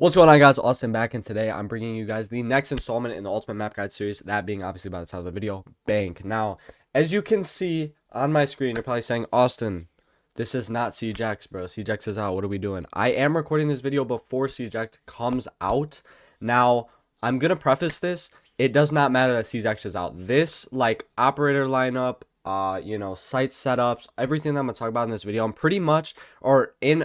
What's going on, guys? Austin back, and today I'm bringing you guys the next installment in the Ultimate Map Guide series, that being obviously by the title of the video, Bank. Now, as you can see on my screen, you're probably saying, Austin, this is not CJX, bro. CJX is out. What are we doing? I am recording this video before CJX comes out. Now, I'm going to preface this. It does not matter that CJX is out. This, like, operator lineup, site setups, everything that I'm going to talk about in this video, I'm pretty much, in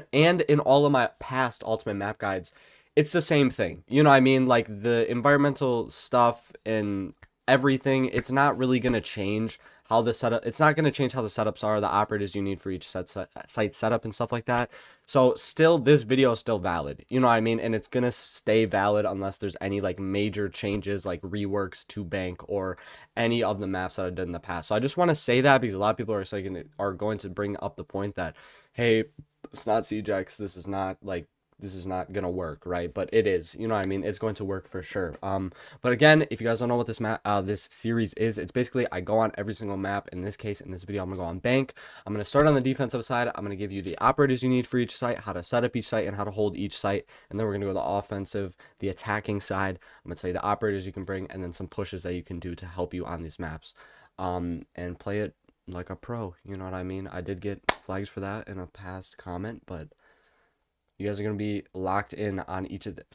all of my past Ultimate Map Guides, it's the same thing. You know what I mean? Like the environmental stuff and everything, it's not really going to change how the setup, it's not going to change how the setups are, the operators you need for each site setup and stuff like that. So still, this video is still valid. You know what I mean? And it's going to stay valid unless there's any like major changes, like reworks to Bank or any of the maps that I've done in the past. So I just want to say that because a lot of people are going to bring up the point that, hey, it's not CJX, this is not gonna work, right? But it is, you know what I mean? It's going to work for sure. But again, if you guys don't know what this series is, it's basically I go on every single map. In this case, in this video, I'm gonna go on Bank. I'm gonna start on the defensive side. I'm gonna give you the operators you need for each site, how to set up each site, and how to hold each site. And then we're gonna go to the offensive, the attacking side. I'm gonna tell you the operators you can bring, and then some pushes that you can do to help you on these maps. And play it like a pro. You know what I mean? I did get flagged for that in a past comment, but you guys are going to be locked in on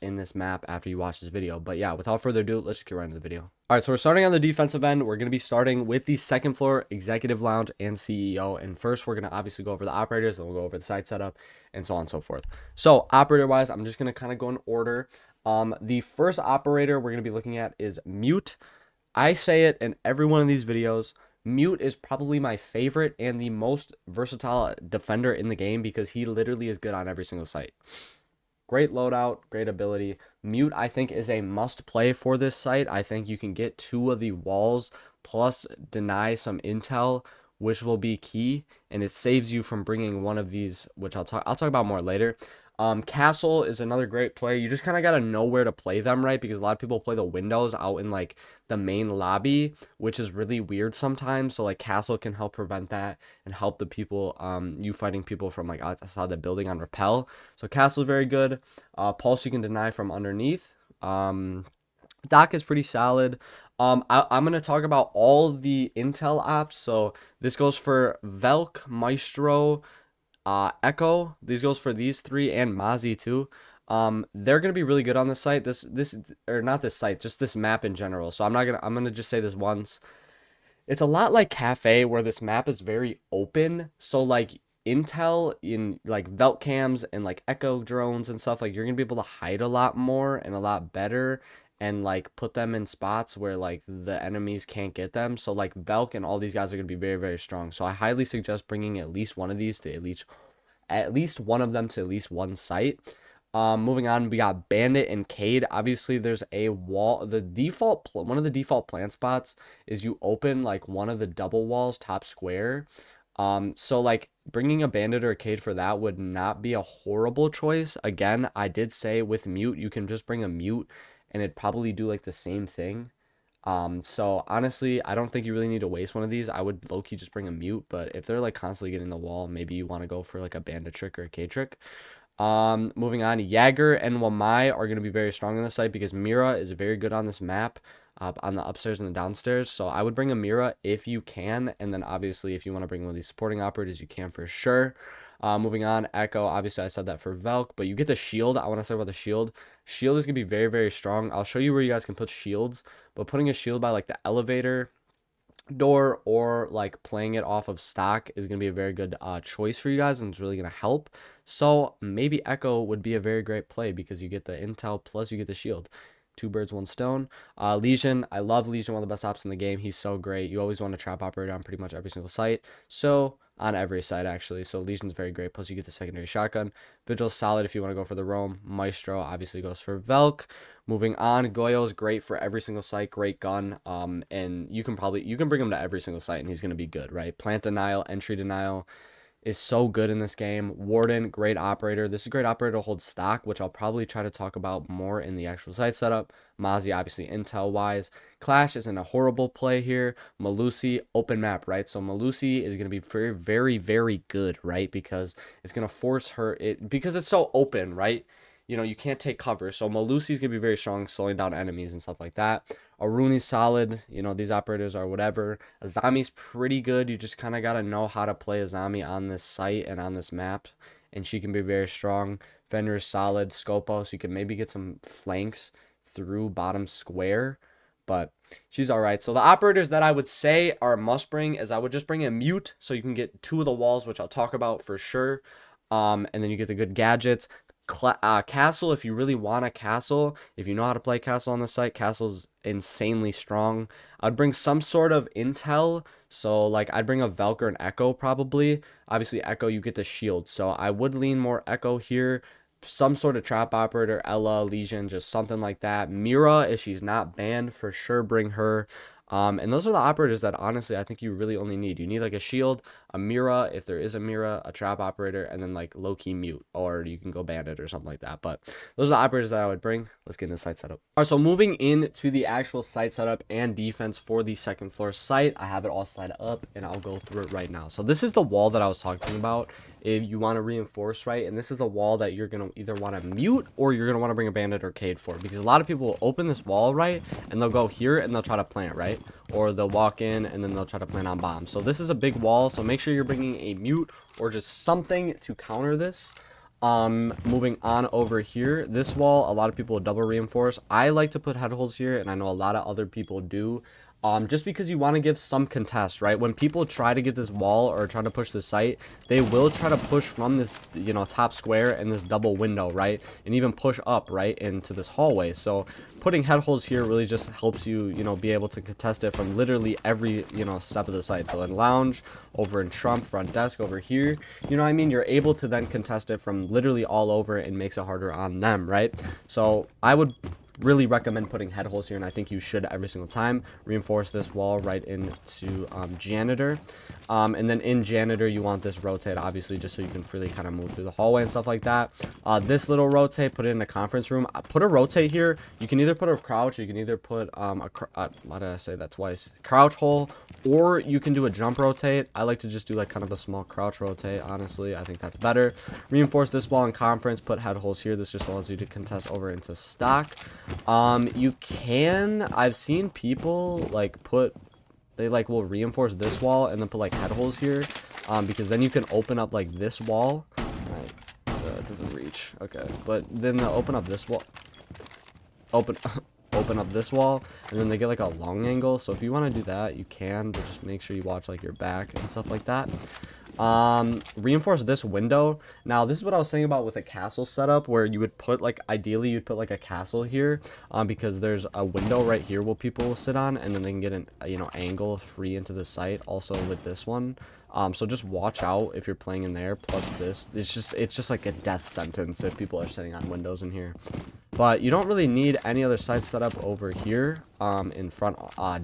in this map after you watch this video. But yeah, without further ado, let's just get right into the video. All right, so we're starting on the defensive end. We're going to be starting with the second floor, executive lounge, and CEO. And first, we're going to obviously go over the operators, then we'll go over the site setup, and so on and so forth. So operator-wise, I'm just going to kind of go in order. The first operator we're going to be looking at is Mute. I say it in every one of these videos. Mute is probably my favorite and the most versatile defender in the game because he literally is good on every single site. Great loadout, great ability. Mute, I think, is a must play for this site. I think you can get 2 of the walls plus deny some intel, which will be key, and it saves you from bringing one of these, which I'll talk about more later. Castle is another great play. You just kind of got to know where to play them, right? Because a lot of people play the windows out in like the main lobby, which is really weird sometimes. So like Castle can help prevent that and help the people, you fighting people from like outside the building on rappel. So Castle is very good. Pulse you can deny from underneath. Doc is pretty solid. I'm going to talk about all the intel ops. So this goes for Velk, Maestro, Echo. These goes for these 3 and Mozzie too. They're gonna be really good on this site. This or not this site, just this map in general. So I'm gonna just say this once. It's a lot like Cafe where this map is very open. So like intel in like Velt cams and like Echo drones and stuff, like you're gonna be able to hide a lot more and a lot better and like put them in spots where like the enemies can't get them. So like Velk and all these guys are gonna be very, very strong. So I highly suggest bringing at least one of these to at least one of them to at least one site. Moving on, we got Bandit and Cade. Obviously, there's a wall. One of the default plant spots is you open like one of the double walls, top square. So like bringing a Bandit or a Cade for that would not be a horrible choice. Again, I did say with Mute, you can just bring a Mute and it'd probably do like the same thing. So honestly, I don't think you really need to waste one of these. I would low-key just bring a Mute, but if they're like constantly getting the wall, maybe you want to go for like a Bandit trick or a K trick. Moving on, Jagger and Wamai are going to be very strong on this site because Mira is very good on this map, on the upstairs and the downstairs. So I would bring a Mira if you can, and then obviously if you want to bring one of these supporting operators, you can for sure. Moving on, Echo, obviously I said that for Velk, but you get the shield. I want to say about the shield. Shield is going to be very, very strong. I'll show you where you guys can put shields, but putting a shield by like the elevator door or like playing it off of stock is going to be a very good choice for you guys, and it's really going to help. So maybe Echo would be a very great play because you get the intel plus you get the shield. 2 birds, 1 stone. Lesion, I love Lesion, one of the best ops in the game. He's so great. You always want to trap operator on pretty much every single site. So on every site actually. So Lesion's very great. Plus you get the secondary shotgun. Vigil's solid if you want to go for the roam. Maestro obviously goes for Velk. Moving on, Goyo is great for every single site. Great gun. And you can bring him to every single site and he's gonna be good, right? Plant denial, entry denial is so good in this game. Warden, great operator. This is a great operator to hold stock, which I'll probably try to talk about more in the actual site setup. Mozzie, obviously, intel-wise. Clash isn't a horrible play here. Melusi, open map, right? So Melusi is going to be very, very, very good, right? Because it's going to force her, because it's so open, right? you know, you can't take cover. So Malusi's gonna be very strong, slowing down enemies and stuff like that. Aruni's solid. You know, these operators are whatever. Azami's pretty good. You just kind of gotta know how to play Azami on this site and on this map, and she can be very strong. Fender is solid. Scopo, so you can maybe get some flanks through bottom square, but she's all right. So the operators that I would say are a must bring is I would just bring a mute so you can get 2 of the walls, which I'll talk about for sure. And then you get the good gadgets. Castle, if you really want a castle, if you know how to play castle on the site, castle's insanely strong. I'd bring some sort of intel, so like I'd bring a Valkyr and Echo probably. Obviously Echo, you get the shield, so I would lean more Echo here. Some sort of trap operator, Ella, Legion, just something like that. Mira, if she's not banned, for sure bring her. And those are the operators that honestly I think you really only need. You need like a shield, a Mira, if there is a Mira, a trap operator, and then like low-key mute, or you can go bandit or something like that. But those are the operators that I would bring. Let's get into the site setup. All right, so moving into the actual site setup and defense for the second floor site, I have it all set up and I'll go through it right now. So this is the wall that I was talking about if you want to reinforce, right? And this is the wall that you're going to either want to mute or you're going to want to bring a bandit or Cade for, because a lot of people will open this wall, right? And they'll go here and they'll try to plant, right? Or they'll walk in and then they'll try to plant on bombs. So this is a big wall, so make sure you're bringing a mute or just something to counter this. Moving on over here, this wall, a lot of people will double reinforce. I like to put head holes here, and I know a lot of other people do. Just because you want to give some contest, right? When people try to get this wall or try to push the site, they will try to push from this, you know, top square and this double window, right? And even push up, right, into this hallway. So putting head holes here really just helps you, you know, be able to contest it from literally every, you know, step of the site. So in lounge, over in trump, front desk, over here, you know what I mean? You're able to then contest it from literally all over and makes it harder on them, right? So I would really recommend putting head holes here, and I think you should every single time. Reinforce this wall right into janitor, and then in janitor you want this rotate, obviously, just so you can freely kind of move through the hallway and stuff like that. This little rotate, put it in a conference room. Put a rotate here. You can either put a crouch, you can either put why did I say that twice? Crouch hole, or you can do a jump rotate. I like to just do like kind of a small crouch rotate, honestly. I think that's better. Reinforce this wall in conference, put head holes here. This just allows you to contest over into stock. You can, I've seen people like they like will reinforce this wall and then put like head holes here, because then you can open up like this wall. Right, it doesn't reach, okay, but then they'll open up this wall, open up this wall, and then they get like a long angle. So if you want to do that, you can, but just make sure you watch like your back and stuff like that. Reinforce this window. Now this is what I was saying about with a castle setup, where you would put like, ideally you'd put like a castle here, because there's a window right here where people will sit on, and then they can get an, you know, angle free into the site. Also with this one, so just watch out if you're playing in there. Plus this, it's just like a death sentence if people are sitting on windows in here. But you don't really need any other site setup over here, in front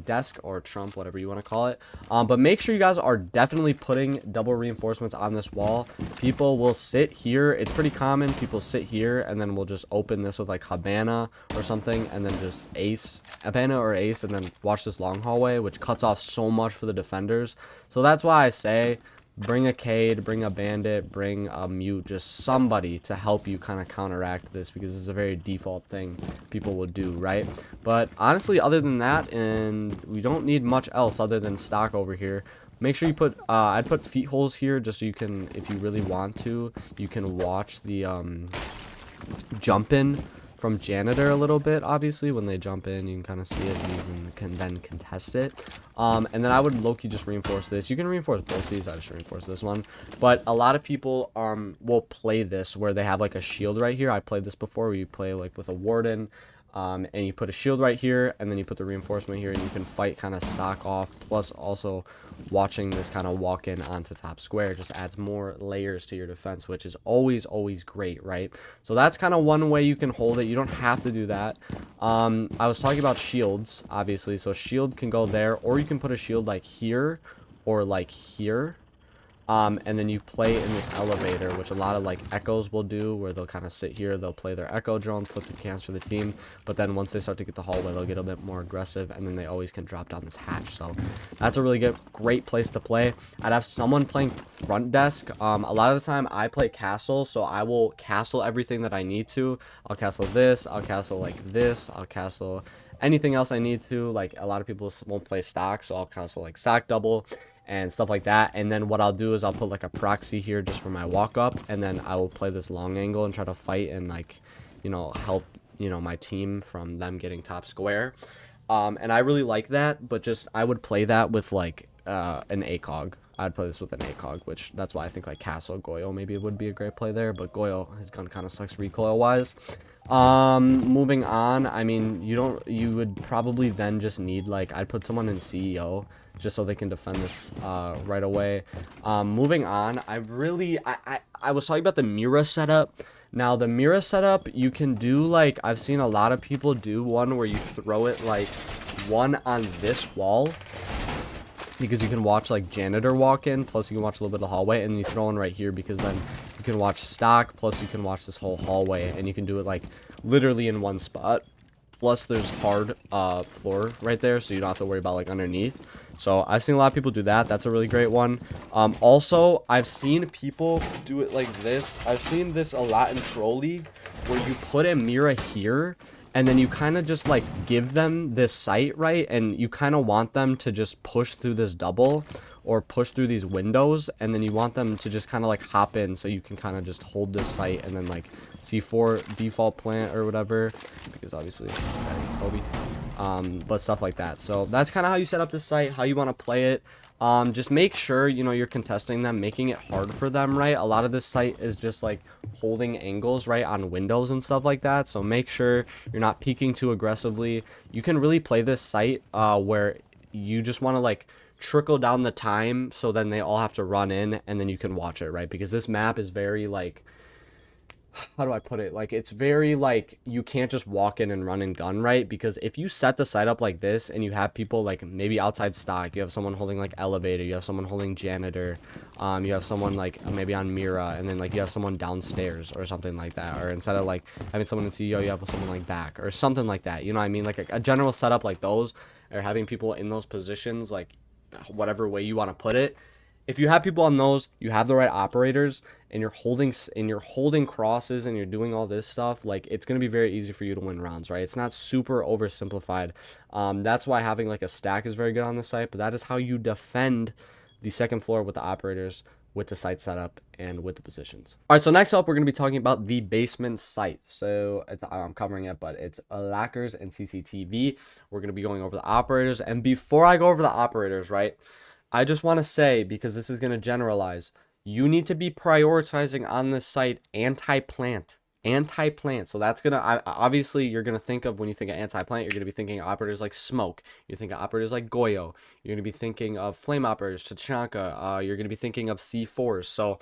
desk or trump, whatever you want to call it. But make sure you guys are definitely putting double reinforcements on this wall. People will sit here. It's pretty common. People sit here and then we'll just open this with like Habana or something, and then just ace, Habana or ace, and then watch this long hallway, which cuts off so much for the defenders. So that's why I say bring a Cade, bring a bandit, bring a mute, just somebody to help you kind of counteract this, because it's a very default thing people will do, right? But honestly, other than that, and we don't need much else other than stock over here. Make sure you put, I'd put feet holes here just so you can, if you really want to, you can watch the jump in from janitor a little bit. Obviously when they jump in, you can kind of see it, and you can then contest it. And then I would low-key just reinforce this. You can reinforce both these. I just reinforce this one, but a lot of people will play this where they have like a shield right here. I played this before, where you play like with a warden, and you put a shield right here, and then you put the reinforcement here, and you can fight kind of stock off. Plus also watching this kind of walk in onto top square just adds more layers to your defense, which is always great, right? So that's kind of one way you can hold it. You don't have to do that. I was talking about shields, obviously, so shield can go there, or you can put a shield like here or like here. And then you play in this elevator, which a lot of like echoes will do, where they'll kind of sit here, they'll play their echo drones, flip the cans for the team, but then once they start to get the hallway, they'll get a bit more aggressive, and then they always can drop down this hatch. So that's a really great place to play. I'd have someone playing front desk. A lot of the time I play castle, so I will castle everything that I need to. I'll castle this, I'll castle like this, I'll castle anything else I need to. Like a lot of people won't play stock, so I'll castle like stock double and stuff like that. And then what I'll do is I'll put like a proxy here just for my walk up, and then I will play this long angle and try to fight and like, you know, help, you know, my team from them getting top square. And I really like that, but just I would play that with like an ACOG. I'd play this with an ACOG, which that's why I think like Castle Goyo maybe would be a great play there, but Goyo, his gun kind of sucks recoil wise. Moving on, I mean, you would probably then just need like, I'd put someone in CEO just so they can defend this right away. Moving on, I was talking about the Mira setup. Now the Mira setup, you can do like, I've seen a lot of people do one where you throw it like one on this wall, because you can watch like janitor walk in, plus you can watch a little bit of the hallway, and then you throw one right here because then you can watch stock, plus you can watch this whole hallway, and you can do it like literally in one spot. Plus there's hard floor right there, so you don't have to worry about like underneath. So I've seen a lot of people do that. That's a really great one. Also, I've seen people do it like this. I've seen this a lot in Pro League, where you put a Mira here, and then you kind of just like give them this sight, right? And you kind of want them to just push through this double or push through these windows, and then you want them to just kind of like hop in, so you can kind of just hold this sight and then like C4 default plant or whatever, because obviously Kobe, but stuff like that. So that's kind of how you set up this site, how you want to play it. Just make sure, you know, you're contesting them, making it hard for them, right? A lot of this site is just like holding angles, right, on windows and stuff like that. So make sure you're not peeking too aggressively. You can really play this site where you just want to like trickle down the time, so then they all have to run in and then you can watch it, right? Because this map is very like, how do I put it? Like, it's very like, you can't just walk in and run and gun, right? Because if you set the site up like this and you have people like maybe outside stock, you have someone holding like elevator, you have someone holding janitor, you have someone like maybe on Mira, and then like you have someone downstairs or something like that, or instead of like having someone in CEO, you have someone like back or something like that, you know what I mean? Like a general setup like those, or having people in those positions, like whatever way you want to put it. If you have people on those, you have the right operators, and you're holding crosses and you're doing all this stuff, like it's going to be very easy for you to win rounds, right? It's not super oversimplified. That's why having like a stack is very good on the site, but that is how you defend the second floor with the operators, with the site setup, and with the positions. All right, so next up, we're going to be talking about the basement site. So I'm covering it, but it's lockers and CCTV. We're going to be going over the operators, and before I go over the operators, right, I just want to say, because this is going to generalize, you need to be prioritizing on this site anti-plant. Anti-plant. So that's going to, obviously, you're going to think of, when you think of anti-plant, you're going to be thinking of operators like Smoke. You think of operators like Goyo. You're going to be thinking of flame operators, Tachanka. You're going to be thinking of C4s. So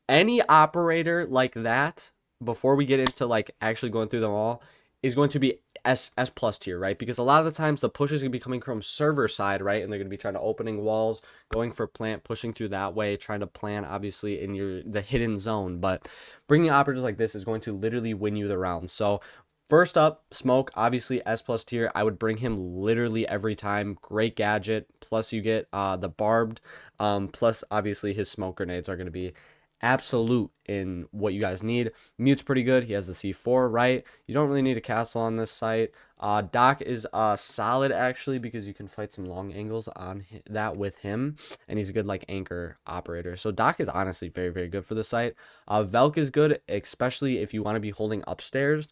any operator like that, before we get into like actually going through them all, is going to be S plus tier, right? Because a lot of the times the push is going to be coming from server side, right? And they're going to be trying to opening walls, going for plant, pushing through that way, trying to plan obviously in the hidden zone. But bringing operators like this is going to literally win you the round. So first up, Smoke, obviously S plus tier. I would bring him literally every time. Great gadget. Plus you get the barbed. Plus obviously his smoke grenades are going to be absolute in what you guys need. Mute's pretty good. He has the C4, right? You don't really need a castle on this site. Doc is solid actually, because you can fight some long angles on that with him, and he's a good like anchor operator. So Doc is honestly very, very good for the site. Velk is good, especially if you want to be holding upstairs,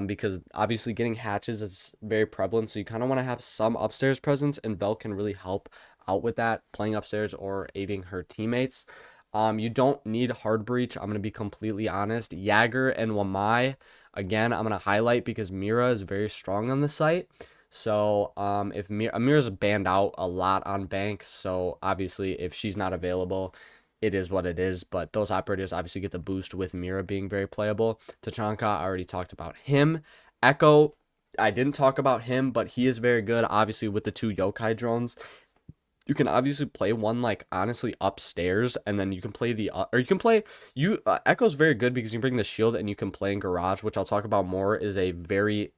because obviously getting hatches is very prevalent, so you kind of want to have some upstairs presence, and Velk can really help out with that, playing upstairs or aiding her teammates. You don't need hard breach. I'm going to be completely honest. Jagger and Wamai, again, I'm going to highlight because Mira is very strong on the site. So if Mira's banned out a lot on bank, so obviously if she's not available, it is what it is. But those operators obviously get the boost with Mira being very playable. Tachanka, I already talked about him. Echo, I didn't talk about him, but he is very good, obviously, with the two yokai drones. You can obviously play one like honestly upstairs, and then you can play the or you can play Echo's very good because you can bring the shield and you can play in garage, which I'll talk about more. Is a very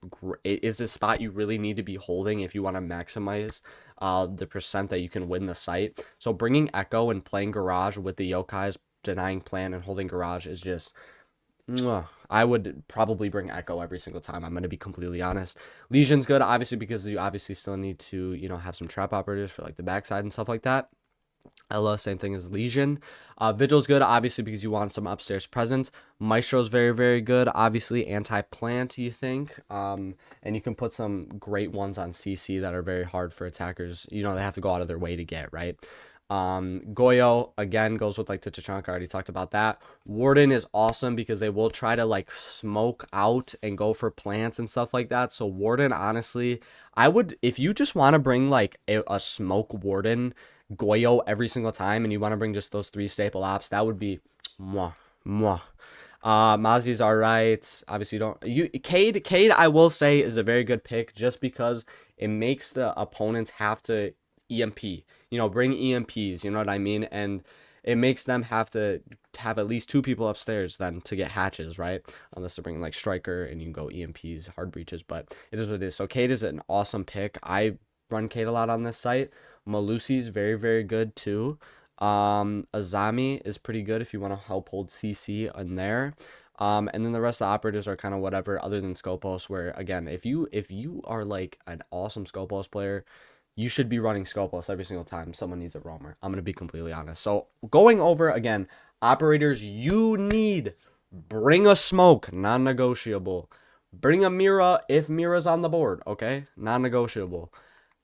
it's a spot you really need to be holding if you want to maximize the percent that you can win the site. So bringing Echo and playing garage with the yokais, denying plan and holding garage is just I would probably bring Echo every single time. I'm going to be completely honest. Legion's good, obviously, because you obviously still need to, have some trap operators for like the backside and stuff like that. Ella, same thing as Legion. Vigil's good, obviously, because you want some upstairs presence. Maestro's very, very good. Obviously, anti-plant, you think. And you can put some great ones on CC that are very hard for attackers. They have to go out of their way to get, right? Goyo again goes with like the Tachanka. I already talked about that. Warden is awesome because they will try to like smoke out and go for plants and stuff like that. So Warden, honestly, I would, if you just want to bring like a smoke Warden Goyo every single time and you want to bring just those 3 staple ops, that would be mwah. Mazi's alright. Obviously Cade I will say is a very good pick just because it makes the opponents have to EMP, bring EMPs, you know what I mean? And it makes them have to have at least 2 people upstairs then to get hatches, right? Unless they're bringing like Striker and you can go EMPs, hard breaches, but it is what it is. So Cade is an awesome pick. I run Cade a lot on this site. Malusi's very, very good too. Azami is pretty good if you want to help hold CC in there. And then the rest of the operators are kind of whatever other than Skopos, where again, if you are like an awesome Skopos player, you should be running Skopos every single time someone needs a roamer. I'm going to be completely honest. So going over again, operators you need, bring a smoke, non-negotiable. Bring a Mira if Mira's on the board, okay? Non-negotiable.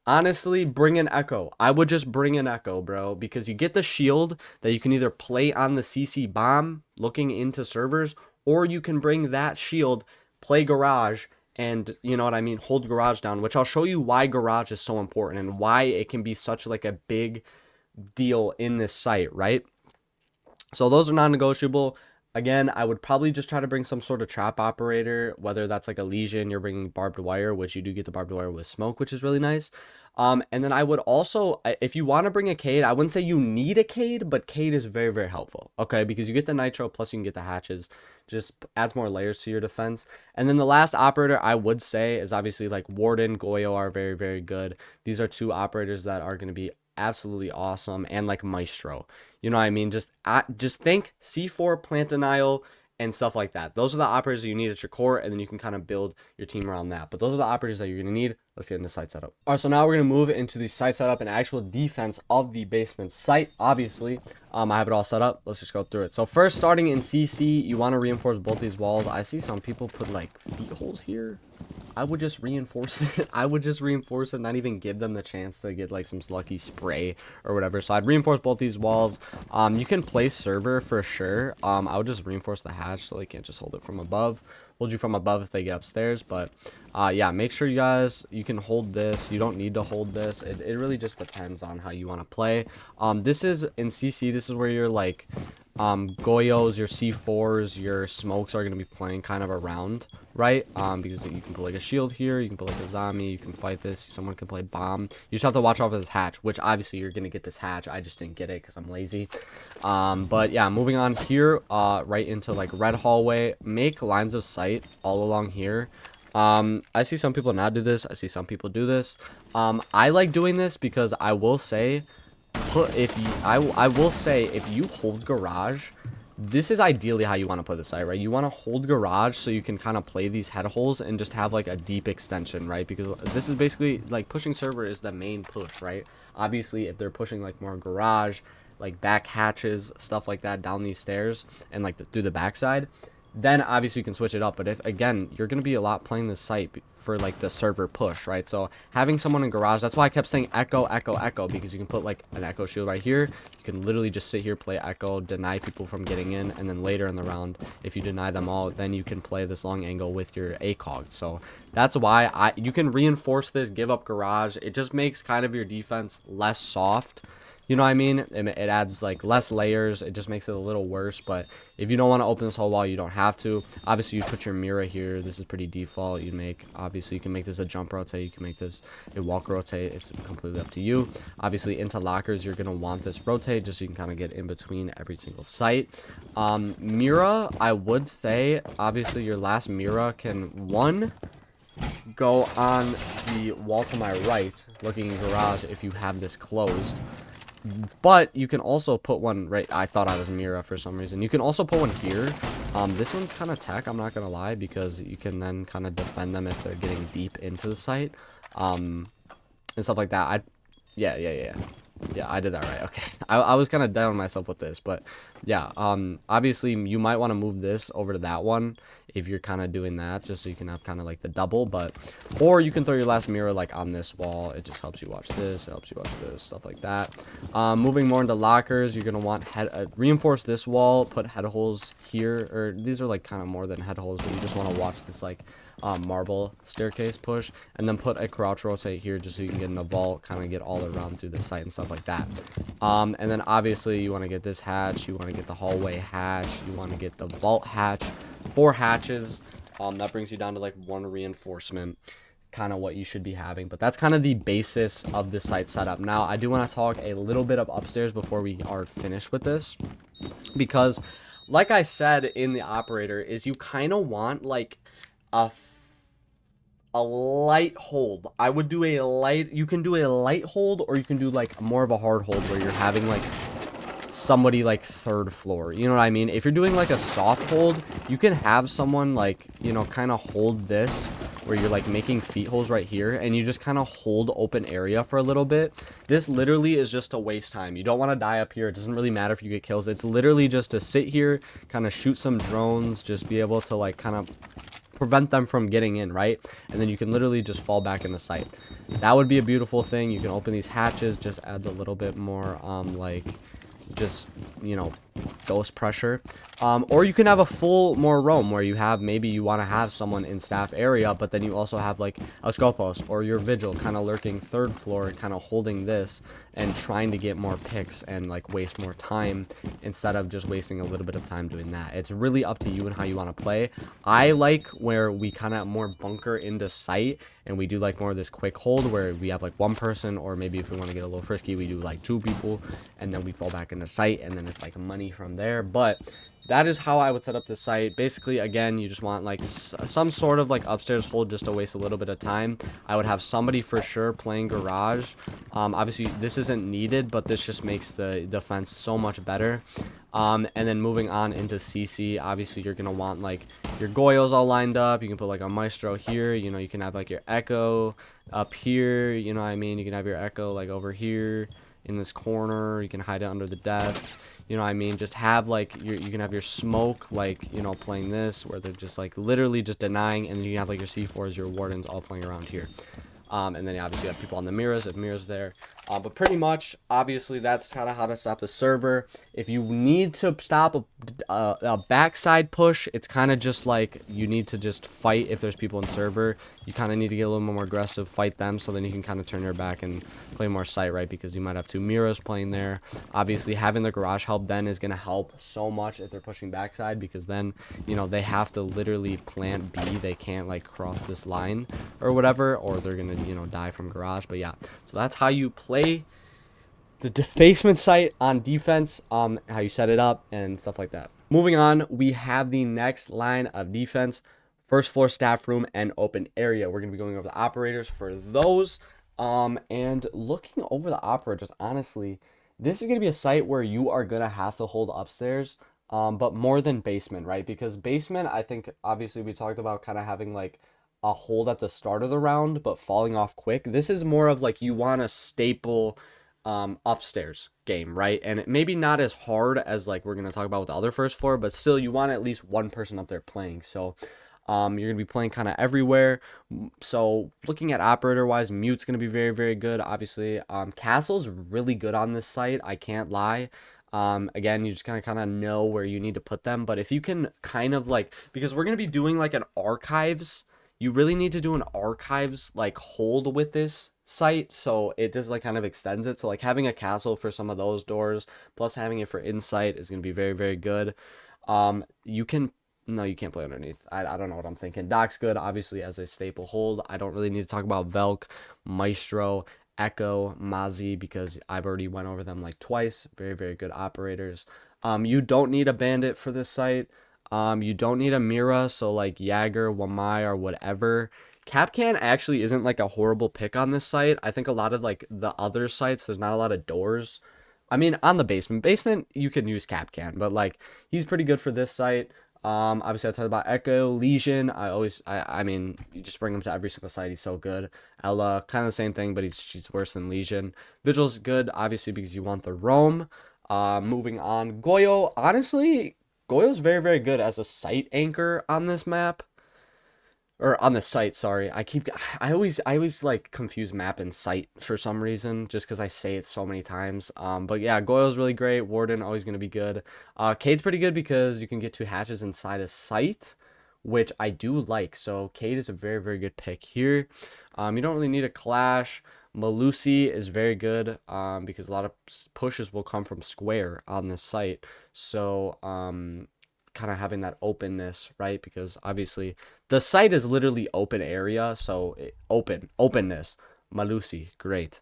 Honestly, bring an Echo. I would just bring an Echo, bro, because you get the shield that you can either play on the CC bomb looking into servers, or you can bring that shield, play garage, and you know what I mean, hold garage down, which I'll show you why garage is so important and why it can be such like a big deal in this site, right? So those are non-negotiable. Again, I would probably just try to bring some sort of trap operator, whether that's like a Legion, you're bringing barbed wire, which you do get the barbed wire with smoke, which is really nice. And then I would also, if you want to bring a Cade, I wouldn't say you need a Cade, but Cade is very, very helpful, okay? Because you get the Nitro, plus you can get the hatches, just adds more layers to your defense. And then the last operator I would say is obviously like Warden, Goyo are very, very good. These are 2 operators that are going to be absolutely awesome, and like Maestro, you know what I mean? Just think C4, plant denial, and stuff like that. Those are the operators that you need at your core, and then you can kind of build your team around that. But those are the operators that you're going to need. Let's get into site setup. All right, so now we're going to move into the site setup and actual defense of the basement site. Obviously, I have it all set up. Let's just go through it. So first, starting in CC, you want to reinforce both these walls. I see some people put like feet holes here. I would just reinforce it. I would just reinforce it, not even give them the chance to get like some lucky spray or whatever. So I'd reinforce both these walls. You can place server for sure. I would just reinforce the hatch so they can't just hold it from above. Hold you from above if they get upstairs. But yeah, make sure you can hold this. You don't need to hold this. It really just depends on how you want to play. This is in CC. This is where you're like Goyos, your C4s, your smokes are going to be playing kind of around, right? Because you can put like a shield here, you can put like a zombie, you can fight this, someone can play bomb. You just have to watch out for this hatch, which obviously you're going to get this hatch. I just didn't get it because I'm lazy. But yeah, moving on here, right into like red hallway, make lines of sight all along here. I see some people not do this. I see some people do this. I like doing this because I will say, I will say if you hold garage, this is ideally how you want to play the site, right? You want to hold garage so you can kind of play these head holes and just have like a deep extension, right? Because this is basically like pushing server is the main push, right? Obviously, if they're pushing like more garage, like back hatches, stuff like that down these stairs and like through the backside, then obviously you can switch it up. But if again you're going to be a lot playing this site for like the server push, right? So having someone in garage, that's why I kept saying echo, because you can put like an echo shield right here. You can literally just sit here, play echo, deny people from getting in, and then later in the round, if you deny them all, then you can play this long angle with your ACOG. So that's why you can reinforce this, give up garage. It just makes kind of your defense less soft You know what I mean? It adds like less layers. It just makes it a little worse. But if you don't want to open this whole wall, you don't have to. Obviously, you put your mirror here. This is pretty default. You make, obviously, you can make this a jump rotate. You can make this a walk rotate. It's completely up to you. Obviously, into lockers, you're going to want this rotate just so you can kind of get in between every single site. Mirror, I would say, obviously, your last mirror can, one, go on the wall to my right, looking in garage if you have this closed. But you can also put one right. I thought I was Mira for some reason. You can also put one here. This one's kind of tech, I'm not gonna lie, because you can then kind of defend them if they're getting deep into the site, and stuff like that. Yeah, I did that right. Okay, I was kind of down on myself with this, but yeah, obviously you might want to move this over to that one if you're kind of doing that, just so you can have kind of like the double. But or you can throw your last mirror like on this wall. It just helps you watch this, it helps you watch this, stuff like that. Moving more into lockers, you're gonna want reinforce this wall, put head holes here, or these are like kind of more than head holes, but you just want to watch this like marble staircase push, and then put a crouch rotate here just so you can get in the vault, kind of get all around through the site and stuff like that. And then obviously you want to get this hatch, you want to get the hallway hatch, you want to get the vault hatch, 4 hatches. That brings you down to like 1 reinforcement, kind of what you should be having. But that's kind of the basis of the site setup. Now I do want to talk a little bit of upstairs before we are finished with this, because like I said in the operator, is you kind of want like a light hold. I would do a light, you can do a light hold, or you can do like more of a hard hold where you're having like somebody like 3rd floor, you know what I mean? If you're doing like a soft hold, you can have someone like, you know, kind of hold this where you're like making feet holes right here, and you just kind of hold open area for a little bit. This literally is just to waste time. You don't want to die up here. It doesn't really matter if you get kills. It's literally just to sit here, kind of shoot some drones, just be able to like kind of prevent them from getting in, right? And then you can literally just fall back in the site. That would be a beautiful thing. You can open these hatches, just adds a little bit more like just, you know, ghost pressure. Or you can have a full more roam where you have, maybe you want to have someone in staff area, but then you also have like a skull post or your vigil kind of lurking 3rd floor, kind of holding this and trying to get more picks and like waste more time instead of just wasting a little bit of time doing that. It's really up to you and how you want to play. I like where we kind of more bunker into sight, and we do like more of this quick hold where we have like 1 person, or maybe if we want to get a little frisky, we do like 2 people, and then we fall back into sight, and then it's like money from there. But that is how I would set up the site. Basically, again, you just want like some sort of like upstairs hold just to waste a little bit of time. I would have somebody for sure playing garage. Obviously this isn't needed, but this just makes the defense so much better. And then moving on into CC, obviously you're gonna want like your Goyos all lined up. You can put like a Maestro here, you know, you can have like your Echo up here, you know what I mean? You can have your Echo like over here in this corner. You can hide it under the desks, you know what I mean? Just have like you can have your smoke like, you know, playing this where they're just like literally just denying, and then you can have like your C4s, your wardens all playing around here. And then you obviously have people on the mirrors if mirrors there. But pretty much, obviously, that's kind of how to stop the server. If you need to stop a backside push, it's kind of just like you need to just fight if there's people in server. You kind of need to get a little more aggressive, fight them, so then you can kind of turn your back and play more sight, right? Because you might have 2 mirrors playing there. Obviously, having the garage help then is going to help so much if they're pushing backside, because then, you know, they have to literally plant B. They can't, like, cross this line or whatever, or they're going to, you know, die from garage. But yeah, so that's how you play the basement site on defense, how you set it up and stuff like that. Moving on, we have the next line of defense: 1st floor staff room and open area. We're going to be going over the operators for those. And looking over the operators, honestly, this is going to be a site where you are going to have to hold upstairs, but more than basement, right? Because basement, I think, obviously, we talked about kind of having like a hold at the start of the round, but falling off quick. This is more of like you want a staple upstairs game, right? And it maybe not as hard as like we're going to talk about with the other 1st floor, but still you want at least 1 person up there playing. So you're going to be playing kind of everywhere. So looking at operator wise, mute's going to be very, very good. Obviously, castle's really good on this site. I can't lie. Again, you just kind of know where you need to put them. But if you can kind of like, because we're going to be doing like an archives, you really need to do an archives like hold with this site, so it just like kind of extends it. So like having a castle for some of those doors, plus having it for insight is gonna be very, very good. You can no, you can't play underneath. I don't know what I'm thinking. Doc's good, obviously, as a staple hold. I don't really need to talk about Velk, Maestro, Echo, Mazi, because I've already went over them like twice. Very, very good operators. You don't need a bandit for this site. You don't need a Mira, so like Jagger, Wamai, or whatever. Capcan actually isn't like a horrible pick on this site. I think a lot of like the other sites, there's not a lot of doors. I mean, on the basement, you can use Capcan, but like he's pretty good for this site. Obviously I talked about Echo, Legion. I mean, you just bring him to every single site. He's so good. Ella, kind of the same thing, but she's worse than Legion. Vigil's good, obviously, because you want the roam. Moving on, Goyo. Honestly, Goyo's very, very good as a site anchor on this map. Or on the site, sorry. I always like confuse map and site for some reason, just because I say it so many times. But yeah, Goyle's really great. Warden always gonna be good. Cade's pretty good because you can get 2 hatches inside a site, which I do like. So Cade is a very, very good pick here. You don't really need a clash. Malusi is very good because a lot of pushes will come from square on this site. So kind of having that openness, right? Because obviously the site is literally open area, so openness. Malusi, great.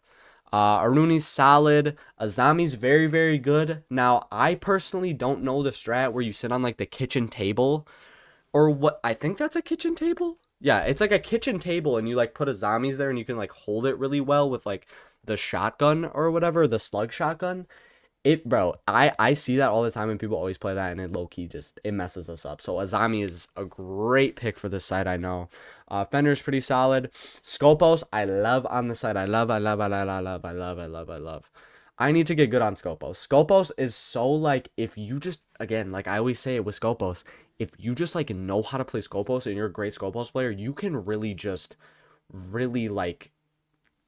Aruni's solid. Azami's very, very good. Now, I personally don't know the strat where you sit on like the kitchen table, or what. I think that's a kitchen table. Yeah, it's like a kitchen table, and you like put Azamis there, and you can like hold it really well with like the shotgun or whatever, the slug shotgun. Bro, I see that all the time, and people always play that, and it low-key just, it messes us up. So Azami is a great pick for this site, I know. Fender's pretty solid. Scopos, I love on the site. I love. I need to get good on Scopos. Scopos is so, like, if you just, again, like I always say it with Scopos, if you just, like, know how to play Scopos and you're a great Scopos player, you can really just, really, like,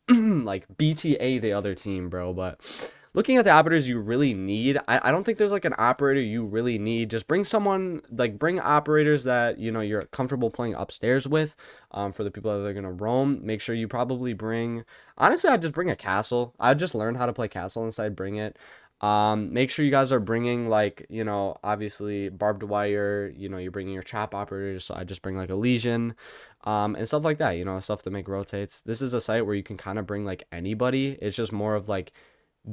like, BTA the other team, bro. But looking at the operators you really need, I don't think there's like an operator you really need. Just bring someone, like bring operators that, you know, you're comfortable playing upstairs with. For the people that are going to roam, make sure you probably bring, honestly, I'd just bring a castle. I'd just learn how to play castle inside, bring it. Make sure you guys are bringing like, you know, obviously barbed wire, you know, you're bringing your trap operators. So I just bring like a Legion, and stuff like that, you know, stuff to make rotates. This is a site where you can kind of bring like anybody. It's just more of like,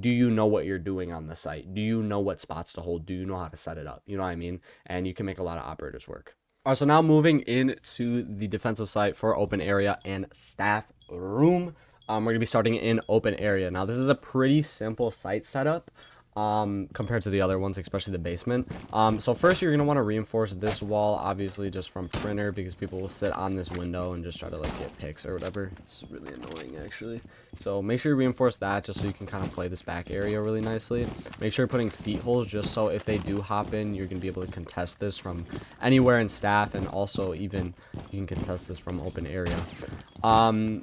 do you know what you're doing on the site? Do you know what spots to hold? Do you know how to set it up? You know what I mean? And you can make a lot of operators work. All right, so now moving into the defensive site for open area and staff room. We're going to be starting in open area. Now, this is a pretty simple site setup compared to the other ones, especially the basement. So first you're going to want to reinforce this wall, obviously just from printer, because people will sit on this window and just try to like get picks or whatever. It's really annoying actually. So make sure you reinforce that just so you can kind of play this back area really nicely. Make sure you're putting feet holes just so if they do hop in, you're going to be able to contest this from anywhere in staff, and also even you can contest this from open area.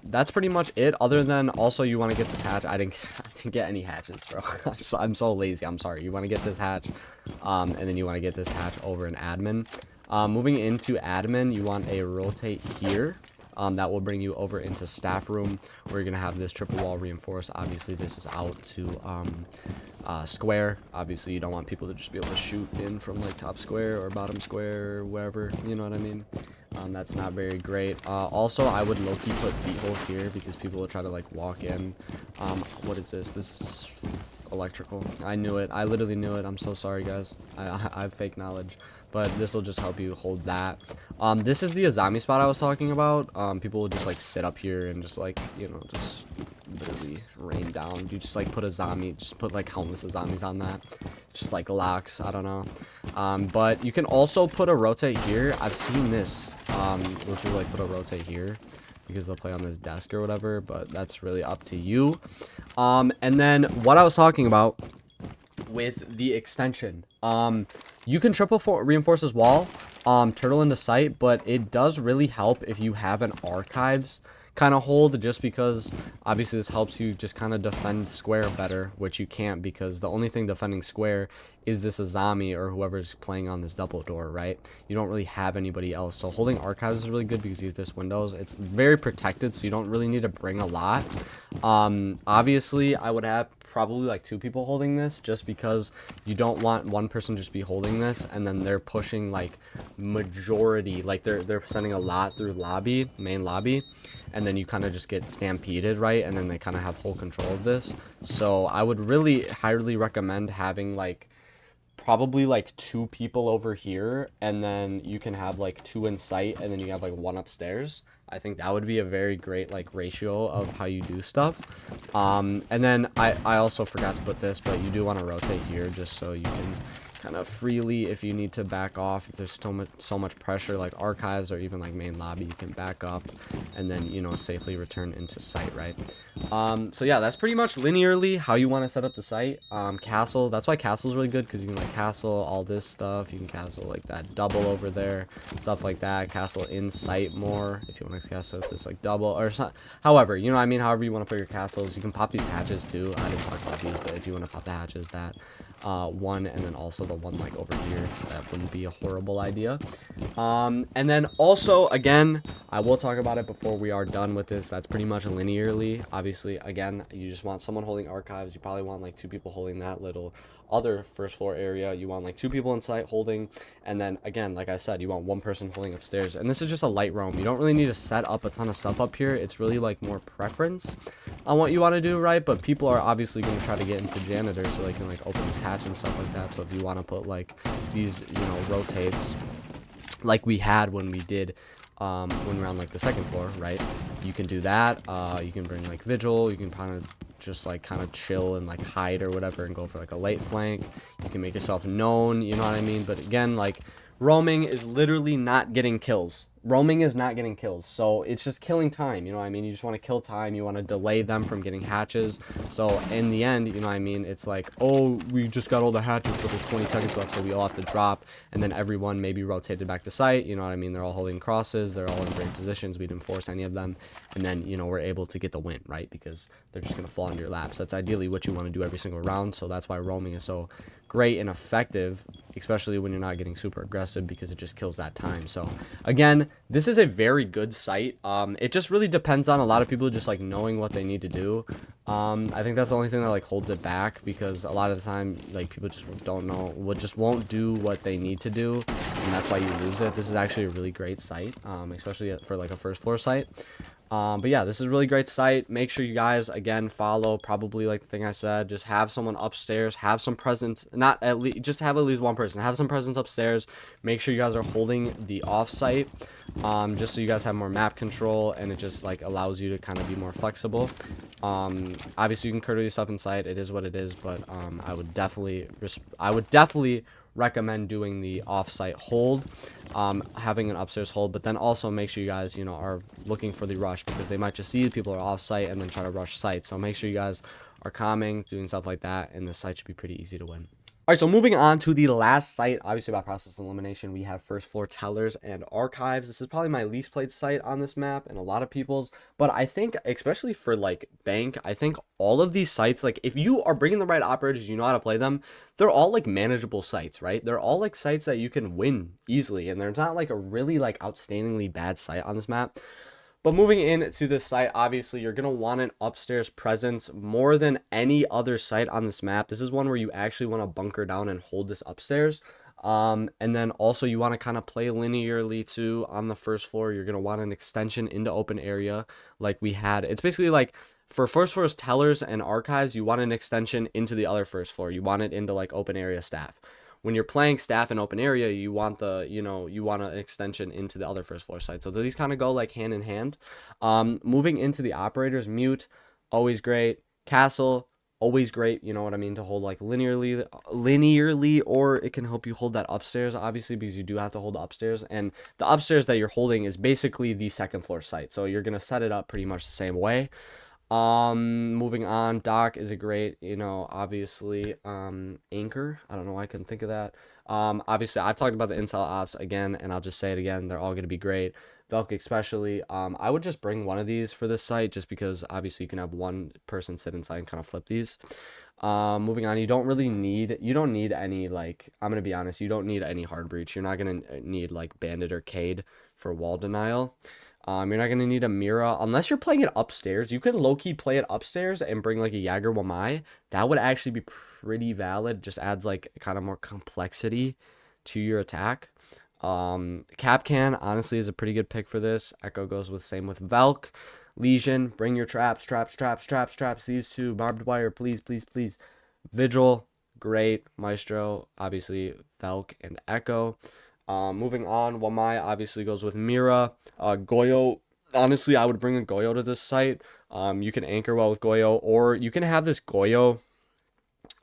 That's pretty much it, other than also you want to get this hatch. I didn't get any hatches, bro. I'm so lazy. I'm sorry. You want to get this hatch, and then you want to get this hatch over in admin. Moving into admin, you want a rotate here. That will bring you over into staff room, where you're going to have this triple wall reinforced. Obviously, this is out to square. Obviously, you don't want people to just be able to shoot in from like top square or bottom square or wherever. You know what I mean? That's not very great. Also, I would low-key put feet holes here because people will try to like walk in. What is this? This is electrical. I knew it. I literally knew it. I'm so sorry, guys. I have fake knowledge. But this will just help you hold that. This is the Azami spot I was talking about. People will just like sit up here and just like, you know, just literally rain down. You just like put Azami, just put like countless Azamis on that. Just like locks, I don't know. But you can also put a rotate here. I've seen this, where people like put a rotate here because they'll play on this desk or whatever, but that's really up to you. And then what I was talking about with the extension, you can triple reinforce this wall, turtle in the site, but it does really help if you have an archives kind of hold, just because obviously this helps you just kind of defend square better, which you can't because the only thing defending square is this Azami or whoever's playing on this double door, right? You don't really have anybody else. So holding archives is really good because you have this windows. It's very protected, so you don't really need to bring a lot. Obviously I would have probably like 2 people holding this, just because you don't want one person just be holding this and then they're pushing like majority, like they're sending a lot through main lobby, and then you kind of just get stampeded, right? And then they kind of have full control of this. So I would really highly recommend having like probably like 2 people over here, and then you can have like 2 in sight, and then you have like 1 upstairs. I think that would be a very great like ratio of how you do stuff. And then I also forgot to put this, but you do want to rotate here just so you can kind of freely, if you need to back off, if there's so much pressure like archives or even like main lobby, you can back up and then, you know, safely return into site, right? So yeah, that's pretty much linearly how you want to set up the site. Castle, that's why castle's really good, because you can like castle all this stuff. You can castle like that double over there, stuff like that. Castle in sight more if you want to castle this like double or something. However, you know what I mean, however you want to put your castles. You can pop these hatches too. I didn't talk about these, but if you want to pop the hatches, that one, and then also the one like over here, that wouldn't be a horrible idea. And then also, again, I will talk about it before we are done with this. That's pretty much linearly. Obviously, again, you just want someone holding archives. You probably want like 2 people holding that little other first floor area. You want like 2 people in sight holding, and then again, like I said, you want 1 person holding upstairs. And this is just a light roam. You don't really need to set up a ton of stuff up here. It's really like more preference on what you want to do, right? But people are obviously going to try to get into janitor so they can like open this hatch and stuff like that. So if you want to put like these, you know, rotates like we had when we did when we were on like the 2nd floor, right? You can do that. You can bring like vigil. You can kind of just like kind of chill and like hide or whatever and go for like a late flank. You can make yourself known, you know what I mean? But again, like roaming is literally not getting kills. Roaming is not getting kills, so it's just killing time, you know what I mean? You just want to kill time, you want to delay them from getting hatches. So in the end, you know what I mean, it's like, oh, we just got all the hatches, but there's 20 seconds left, so we all have to drop, and then everyone maybe rotated back to site, you know what I mean? They're all holding crosses, they're all in great positions, we didn't force any of them, and then, you know, we're able to get the win, right? Because they're just going to fall into your laps. That's ideally what you want to do every single round, so that's why roaming is so great and effective, especially when you're not getting super aggressive, because it just kills that time. So again, this is a very good site. It just really depends on a lot of people just like knowing what they need to do. I think that's the only thing that like holds it back, because a lot of the time like people just don't know, just won't do what they need to do, and that's why you lose it. This is actually a really great site, especially for like a first floor site. But yeah, this is a really great site. Make sure you guys, again, follow, probably like the thing I said, just have someone upstairs, have some presence, not at least, just have at least 1 person, have some presence upstairs. Make sure you guys are holding the off site, just so you guys have more map control, and it just like allows you to kind of be more flexible. Obviously you can curtail yourself inside, it is what it is, but I would definitely recommend doing the off-site hold, having an upstairs hold, but then also make sure you guys, you know, are looking for the rush, because they might just see people are off-site and then try to rush site. So make sure you guys are calming, doing stuff like that, and the site should be pretty easy to win. All right, so moving on to the last site, obviously about process elimination, we have first floor tellers and archives. This is probably my least played site on this map and a lot of people's, but I think especially for like bank, I think all of these sites, like if you are bringing the right operators, you know how to play them, they're all like manageable sites, right? They're all like sites that you can win easily, and there's not like a really like outstandingly bad site on this map. But moving into this site, obviously, you're going to want an upstairs presence more than any other site on this map. This is one where you actually want to bunker down and hold this upstairs. And then also you want to kind of play linearly too on the first floor. You're going to want an extension into open area like we had. It's basically like for first floors, tellers, and archives, you want an extension into the other first floor. You want it into like open area staff. When you're playing staff in open area, you want the, you know, you want an extension into the other first floor site. So these kind of go like hand in hand. Moving into the operators, mute, always great. Castle, always great, you know what I mean, to hold like linearly, or it can help you hold that upstairs, obviously, because you do have to hold the upstairs, and the upstairs that you're holding is basically the second floor site, so you're going to set it up pretty much the same way. Moving on, dock is a great, you know, obviously, anchor. I don't know why I couldn't think of that. Obviously, I've talked about the intel ops again, and I'll just say it again. They're all going to be great. Velk especially. I would just bring one of these for this site just because obviously you can have one person sit inside and kind of flip these. Moving on, you don't need any, like, I'm gonna be honest, you don't need any hard breach. You're not gonna need like Bandit or Cade for wall denial. You're not gonna need a Mira unless you're playing it upstairs. You can low-key play it upstairs and bring like a Jagger Wamai. That would actually be pretty valid. Just adds like kind of more complexity to your attack. Kapkan honestly is a pretty good pick for this. Echo goes with same with Velk. Lesion, bring your traps. These two, barbed wire, please. Vigil, great. Maestro, obviously Velk and Echo. Moving on, Wamai obviously goes with Mira. Goyo, honestly, I would bring a Goyo to this site. You can anchor well with Goyo, or you can have this Goyo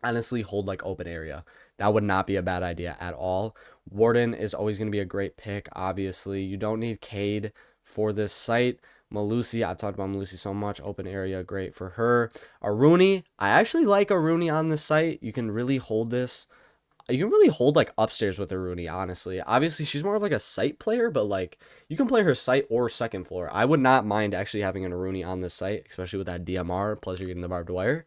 honestly hold like open area. That would not be a bad idea at all. Warden is always going to be a great pick, obviously. You don't need Cade for this site. Melusi, I've talked about Melusi so much. Open area, great for her. Aruni, I actually like Aruni on this site. You can really hold this. You can really hold like upstairs with Aruni, honestly. Obviously, she's more of like a site player, but like you can play her site or second floor. I would not mind actually having an Aruni on this site, especially with that DMR, plus you're getting the barbed wire.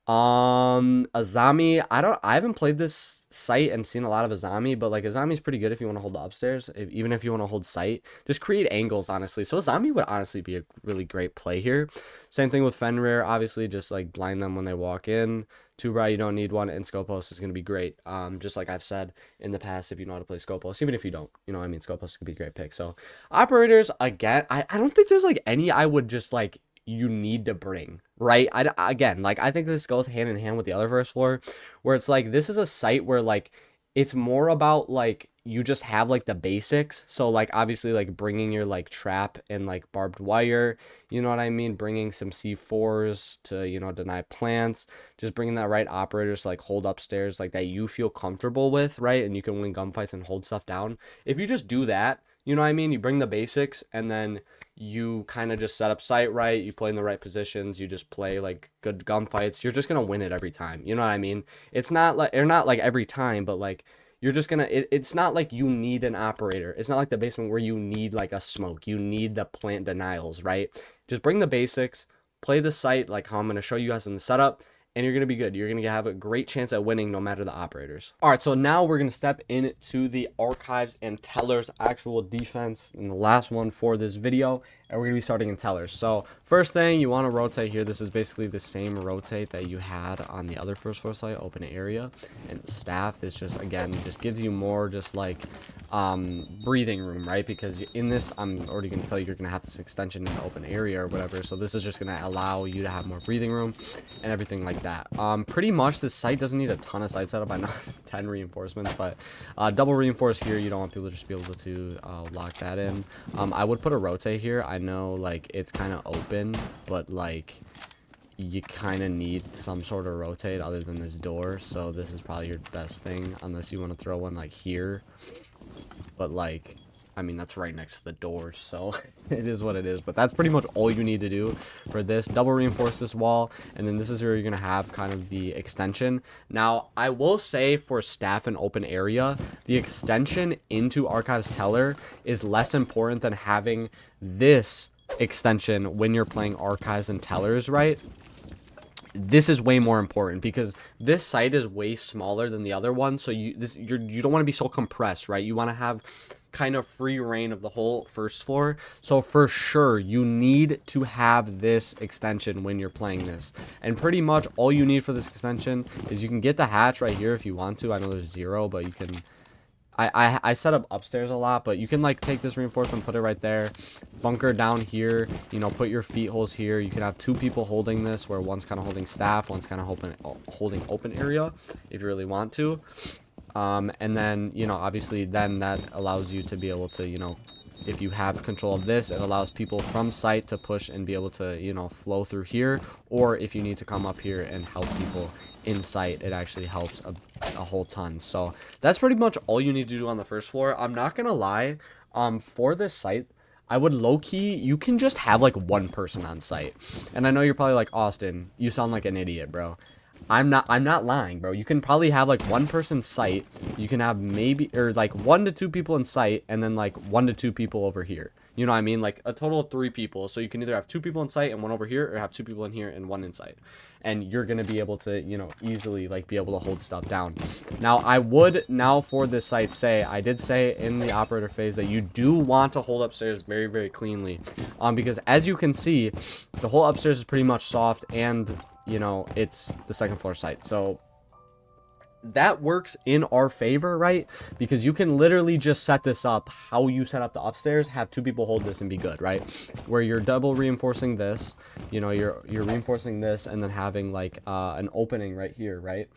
Azami, I haven't played this site and seen a lot of Azami, but like Azami's pretty good if you want to hold the upstairs, even if you want to hold site. Just create angles, honestly. So Azami would honestly be a really great play here. Same thing with Fenrir, obviously, just like blind them when they walk in. Tubra, you don't need one, and Skopos is going to be great. Just like I've said in the past, if you know how to play Skopos, even if you don't, you know what I mean, Skopos could be a great pick. So operators, again, I don't think there's like any I would just like you need to bring, right? Again, like I think this goes hand in hand with the other first floor, where it's like this is a site where like it's more about like you just have like the basics. So like obviously like bringing your like trap and like barbed wire, you know what I mean, bringing some C4s to, you know, deny plants, just bringing that right operators to like hold upstairs, like that you feel comfortable with, right? And you can win gunfights and hold stuff down. If you just do that, you know what I mean, you bring the basics and then you kind of just set up site right, you play in the right positions, you just play like good gunfights, you're just gonna win it every time. You know what I mean? It's not like, or not like every time, but like you're just gonna, it's not like you need an operator. It's not like the basement where you need like a smoke, you need the plant denials, right? Just bring the basics, play the site like how I'm gonna show you guys in the setup, and you're going to be good. You're going to have a great chance at winning no matter the operators. All right, so now we're going to step into the archives and tellers actual defense in the last one for this video, and we're going to be starting in tellers. So first thing, you want to rotate here. This is basically the same rotate that you had on the other first floor site, open area, and staff is just, again, just gives you more just like breathing room, right? Because in this, I'm already going to tell you, you're going to have this extension in the open area or whatever, so this is just going to allow you to have more breathing room and everything like that. Pretty much this site doesn't need a ton of site setup. I know 10 reinforcements, but double reinforce here, you don't want people to just be able to lock that in. I would put a rotate here. I know like it's kind of open, but like you kind of need some sort of rotate other than this door, so this is probably your best thing unless you want to throw one like here, but like I mean, that's right next to the door, so it is what it is. But that's pretty much all you need to do for this. Double reinforce this wall, and then this is where you're going to have kind of the extension. Now, I will say for staff and open area, the extension into Archives Teller is less important than having this extension when you're playing Archives and Tellers, right? This is way more important because this site is way smaller than the other one, so you don't want to be so compressed, right? You want to have kind of free reign of the whole first floor. So for sure you need to have this extension when you're playing this, and pretty much all you need for this extension is you can get the hatch right here if you want to. I know there's 0, but you can I set up upstairs a lot, but you can like take this reinforcement, put it right there, bunker down here, you know, put your feet holes here. You can have 2 people holding this, where one's kind of holding staff, one's kind of holding open area if you really want to. And then, you know, obviously then that allows you to be able to, you know, if you have control of this, it allows people from site to push and be able to, you know, flow through here. Or if you need to come up here and help people in sight, it actually helps a whole ton. So that's pretty much all you need to do on the first floor. I'm not gonna lie, for this site, I would low-key, you can just have like 1 person on site. And I know you're probably like, Austin, you sound like an idiot, bro. I'm not lying, bro. You can probably have like 1 person site. You can have maybe, or like 1 to 2 people in sight, and then like 1 to 2 people over here. You You know what I mean? Like a total of 3 people. So you can either have 2 people in sight and 1 over here, or have 2 people in here and 1 in sight. And you're going to be able to, you know, easily like be able to hold stuff down. Now, I would now for this site say, I did say in the operator phase that you do want to hold upstairs very, very cleanly. Because as you can see, the whole upstairs is pretty much soft, and, you know, it's the second floor site. So that works in our favor, right? Because you can literally just set this up how you set up the upstairs, have 2 people hold this and be good, right? Where you're double reinforcing this, you know, you're reinforcing this, and then having like an opening right here, right?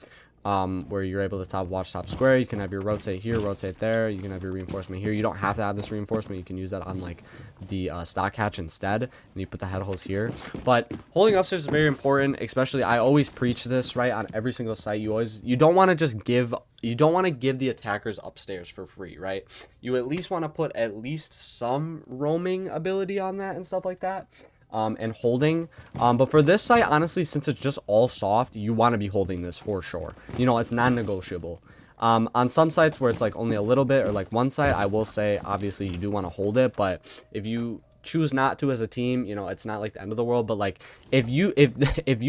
Where you're able to watch top square. You can have your rotate here, rotate there. You can have your reinforcement here. You don't have to have this reinforcement. You can use that on like the stock hatch instead, and you put the head holes here. But holding upstairs is very important, especially I always preach this, right, on every single site. You don't want to just give the attackers upstairs for free, right? You at least want to put at least some roaming ability on that and stuff like that. And holding, but for this site, honestly, since it's just all soft, you want to be holding this for sure. You know, it's non-negotiable. On some sites where it's like only a little bit, or like one site, I will say obviously you do want to hold it, but if you choose not to as a team, you know, it's not like the end of the world. But like if you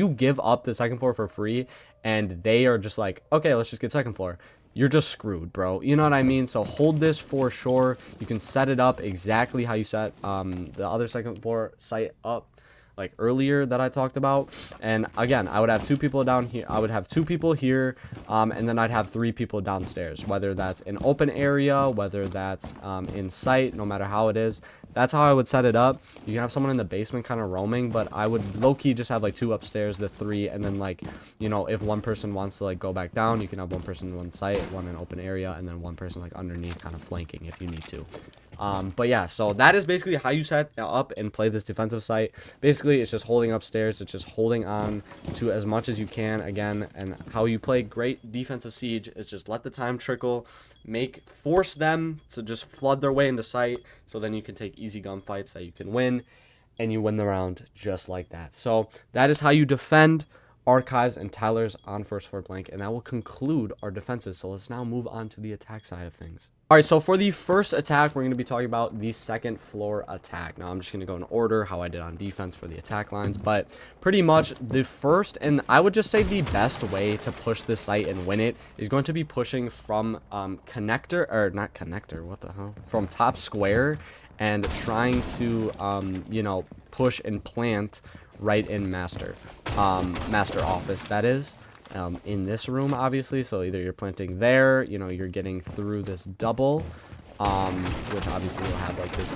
give up the second floor for free and they are just like, okay, let's just get second floor, you're just screwed, bro. You know what I mean? So hold this for sure. You can set it up exactly how you set the other second floor site up like earlier that I talked about. And again, I would have 2 people down here. I would have 2 people here, and then I'd have 3 people downstairs, whether that's an open area, whether that's in sight, no matter how it is. That's how I would set it up. You can have someone in the basement kind of roaming, but I would low-key just have like 2 upstairs, the 3, and then like, you know, if one person wants to like go back down, you can have 1 person in one site, 1 in open area, and then 1 person like underneath kind of flanking if you need to. But yeah, so that is basically how you set up and play this defensive site. Basically, it's just holding upstairs. It's just holding on to as much as you can again. And how you play great defensive siege is just let the time trickle, force them to just flood their way into sight. So then you can take easy gunfights that you can win, and you win the round just like that. So that is how you defend Archives and Tellers on first floor blank, and that will conclude our defenses. So let's now move on to the attack side of things. All right, so for the first attack, we're going to be talking about the second floor attack. Now, I'm just going to go in order how I did on defense for the attack lines, but pretty much the first, and I would just say the best way to push this site and win it is going to be pushing from from top square, and trying to, you know, push and plant right in master office, that is. In this room, obviously, so either you're planting there, you know, you're getting through this double, which obviously will have like this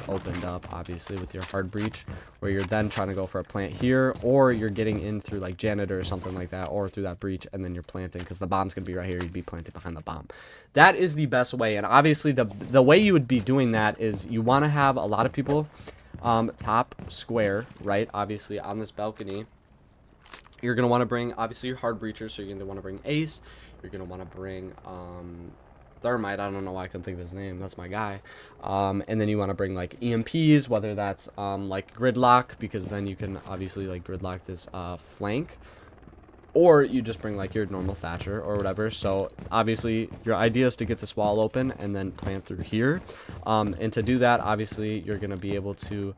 opened up, obviously, with your hard breach, where you're then trying to go for a plant here, or you're getting in through like janitor or something like that, or through that breach, and then you're planting because the bomb's gonna be right here. You'd be planted behind the bomb. That is the best way, and obviously the way you would be doing that is you want to have a lot of people top square, right, obviously on this balcony. You're going to want to bring, obviously, your hard breachers, so you're going to want to bring Ace. You're going to want to bring Thermite. I don't know why I couldn't think of his name. That's my guy. And then you want to bring, like, EMPs, whether that's, like, Gridlock, because then you can, obviously, like, Gridlock this flank. Or you just bring, like, your normal Thatcher or whatever. So, obviously, your idea is to get this wall open and then plant through here. And to do that, obviously, you're going to be able to,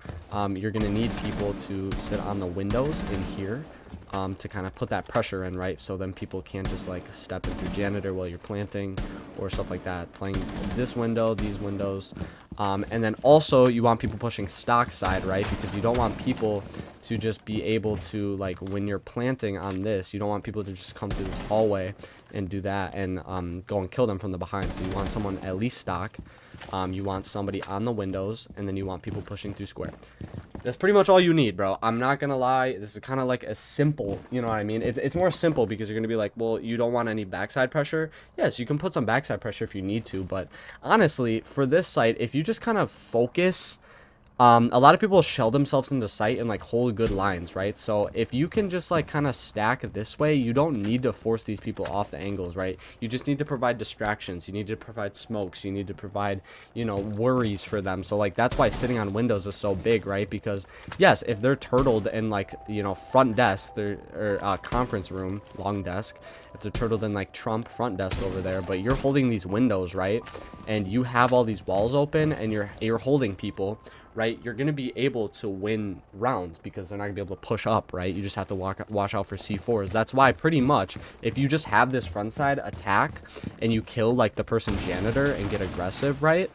you're going to need people to sit on the windows in here. To kind of put that pressure in, right? So then people can't just like step into janitor while you're planting or stuff like that. Playing this window, these windows. And then also you want people pushing stock side, right? Because you don't want people to just be able to, like, when you're planting on this, you don't want people to just come through this hallway and do that and go and kill them from the behind. So you want someone at least stock. You want somebody on the windows, and then you want people pushing through square. That's pretty much all you need, bro. I'm not gonna lie. This is kind of like a simple, you know what I mean? It's more simple because you're gonna be like, well, you don't want any backside pressure. Yes, you can put some backside pressure if you need to, but honestly, for this site, if you just kind of focus A lot of people shell themselves into sight and like hold good lines, right? So if you can just like kind of stack this way, you don't need to force these people off the angles, right? You just need to provide distractions. You need to provide smokes. You need to provide, you know, worries for them. So like that's why sitting on windows is so big, right? Because yes, if they're turtled in like, you know, front desk, or conference room, long desk, if they're turtled in like Trump front desk over there, but you're holding these windows, right? And you have all these walls open and you're holding people, right? You're going to be able to win rounds because they're not going to be able to push up, right? You just have to watch out for C4s. That's why pretty much if you just have this front side attack and you kill like the person janitor and get aggressive, right?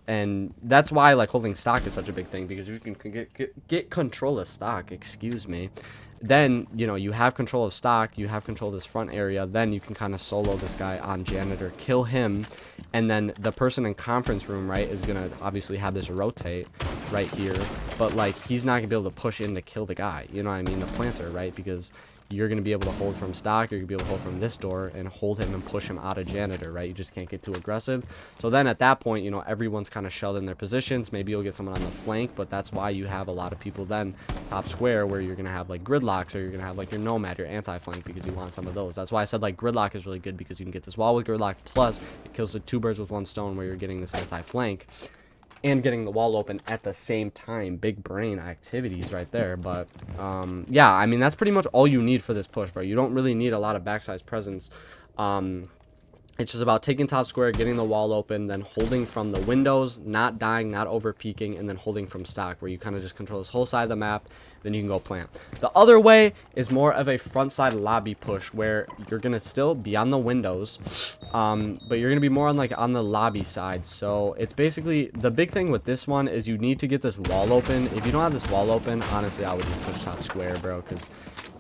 And that's why like holding stock is such a big thing, because you can get control of stock, excuse me. Then, you know, you have control of stock, you have control of this front area, then you can kind of solo this guy on janitor, kill him, and then the person in conference room, right, is going to obviously have this rotate right here, but like he's not going to be able to push in to kill the guy, you know what I mean, the planter, right? Because you're going to be able to hold from stock, you're going to be able to hold from this door and hold him and push him out of janitor, right? You just can't get too aggressive. So then at that point, you know, everyone's kind of shelled in their positions. Maybe you'll get someone on the flank, but that's why you have a lot of people then top square, where you're going to have like gridlocks, or you're going to have like your nomad, your anti-flank, because you want some of those. That's why I said like gridlock is really good, because you can get this wall with gridlock, plus it kills the 2 birds with 1 stone, where you're getting this anti-flank and getting the wall open at the same time. Big brain activities right there. But yeah, I mean, that's pretty much all you need for this push, bro. You don't really need a lot of backside presence. It's just about taking top square, getting the wall open, then holding from the windows, not dying, not over peeking, and then holding from stock, where you kind of just control this whole side of the map. Then you can go plant. The other way is more of a front side lobby push, where you're gonna still be on the windows, but you're gonna be more on like on the lobby side. So it's basically, the big thing with this one is you need to get this wall open. If you don't have this wall open, honestly, I would just push top square, bro, because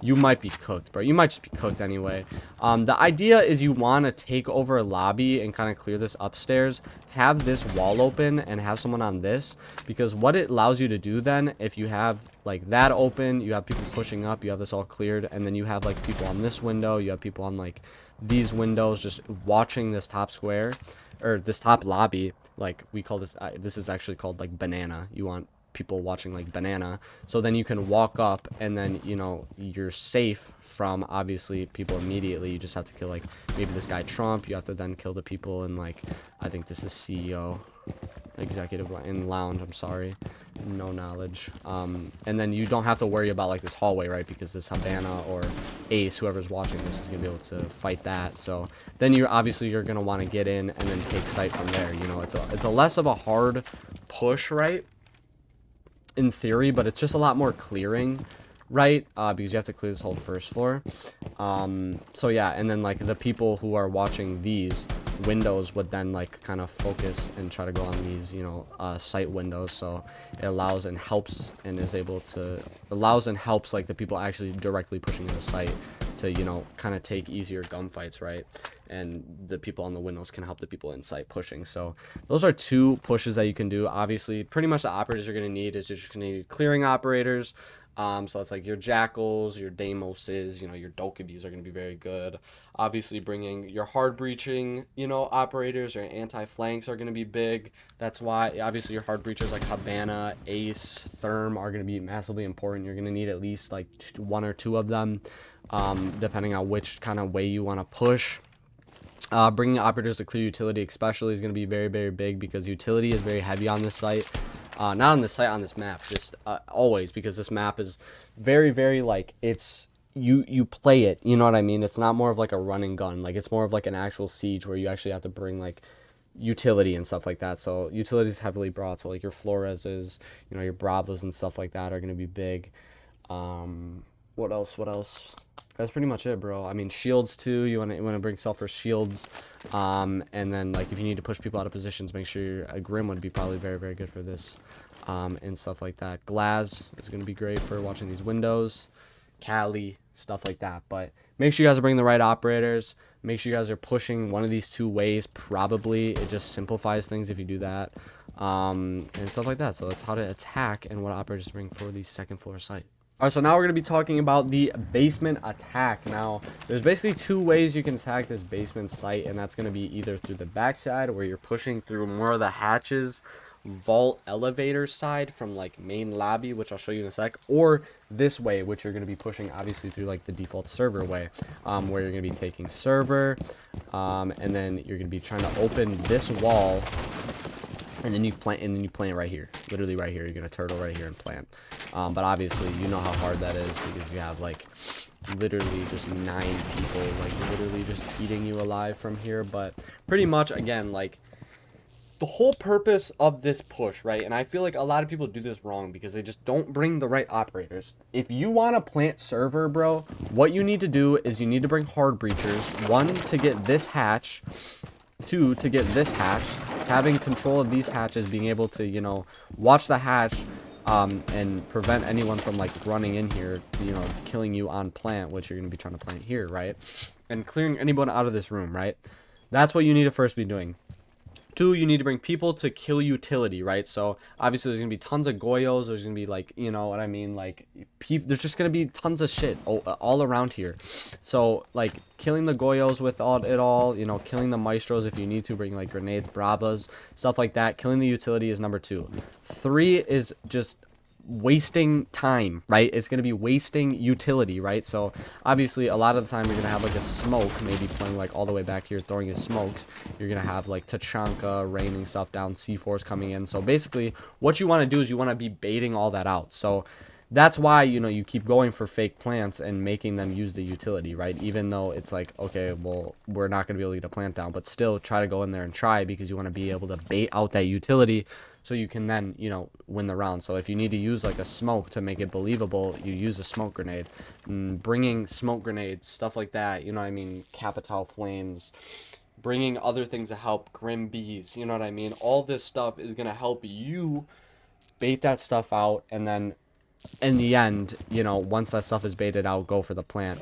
you might be cooked, bro. You might just be cooked anyway. The idea is you want to take over a lobby and kind of clear this upstairs, have this wall open, and have someone on this, because what it allows you to do then, if you have like that open, you have people pushing up, you have this all cleared, and then you have like people on this window, you have people on like these windows just watching this top square, or this top lobby. Like we call this, this is actually called like banana. You want people watching like banana, so then you can walk up, and then, you know, you're safe from obviously people immediately. You just have to kill like maybe this guy Trump. You have to then kill the people in like, I think this is CEO, executive in lounge, I'm sorry, no knowledge. And then you don't have to worry about like this hallway, right? Because this Havana or Ace, whoever's watching this, is gonna be able to fight that. So then you're obviously you're gonna want to get in and then take sight from there. You know, it's a less of a hard push, right, in theory, but it's just a lot more clearing, right? Because you have to clear this whole first floor. So yeah, and then like the people who are watching these windows would then like kind of focus and try to go on these, you know, sight windows. So it allows and helps and is able to helps like the people actually directly pushing into sight to, you know, kind of take easier gunfights, right? And the people on the windows can help the people in sight pushing. So those are 2 pushes that you can do. Obviously, pretty much the operators you're going to need is you're just going to need clearing operators. So it's like your Jackals, your Deimoses, you know, your Dokubis are going to be very good. Obviously, bringing your hard breaching, you know, operators or anti-flanks are going to be big. That's why, obviously, your hard breachers like Habana, Ace, Therm are going to be massively important. You're going to need at least like 1 or 2 of them, depending on which kind of way you want to push. Bringing operators to clear utility especially is going to be very, very big, because utility is very heavy on this site. Not on this site, on this map, just always, because this map is very, very like, it's you play it, you know what I mean? It's not more of like a run and gun, like it's more of like an actual siege where you actually have to bring like utility and stuff like that. So utility is heavily brought, so like your Floreses, you know, your Bravos and stuff like that are going to be big. What else? That's pretty much it, bro. I mean, shields too. You want to bring sulfur shields, and then like if you need to push people out of positions, make sure a Grim would be probably very, very good for this, and stuff like that. Glaz is gonna be great for watching these windows, Cali, stuff like that. But make sure you guys are bringing the right operators. Make sure you guys are pushing one of these 2 ways. Probably it just simplifies things if you do that, and stuff like that. So that's how to attack and what operators to bring for the second floor site. Alright, so now we're going to be talking about the basement attack. Now, there's basically 2 ways you can attack this basement site, and that's going to be either through the backside, where you're pushing through more of the hatches, vault elevator side from like main lobby, which I'll show you in a sec, or this way, which you're going to be pushing obviously through like the default server way, where you're going to be taking server, and then you're going to be trying to open this wall, and then you plant right here, literally right here. You're going to turtle right here and plant. But obviously you know how hard that is because you have like literally just 9 people like literally just eating you alive from here. But pretty much, again, like the whole purpose of this push, right? And I feel like a lot of people do this wrong because they just don't bring the right operators. If you want to plant server, bro, what you need to do is you need to bring hard breachers. 1, to get this hatch. 2, to get this hatch. Having control of these hatches, being able to, you know, watch the hatch, and prevent anyone from like running in here, you know, killing you on plant, which you're going to be trying to plant here, right? And clearing anyone out of this room, right? That's what you need to first be doing. 2, you need to bring people to kill utility, right? So obviously there's gonna be tons of Goyos. There's gonna be like, you know what I mean, like there's just gonna be tons of shit all around here. So like killing the Goyos with it all, you know, killing the Maestros if you need to, bring like grenades, bravas, stuff like that. Killing the utility is number 2. 3 is just wasting time, right? It's going to be wasting utility, right? So obviously a lot of the time you're going to have like a smoke, maybe playing like all the way back here throwing his smokes. You're going to have like Tachanka raining stuff down, C4s coming in. So basically what you want to do is you want to be baiting all that out. So that's why, you know, you keep going for fake plants and making them use the utility, right? Even though it's like, okay, well, we're not going to be able to get a plant down, but still try to go in there and try, because you want to be able to bait out that utility so you can then, you know, win the round. So if you need to use like a smoke to make it believable, you use a smoke grenade. Bringing smoke grenades, stuff like that, you know what I mean? Capital flames, bringing other things to help, Grim Bees, you know what I mean? All this stuff is going to help you bait that stuff out, and then in the end, you know, once that stuff is baited out, go for the plant.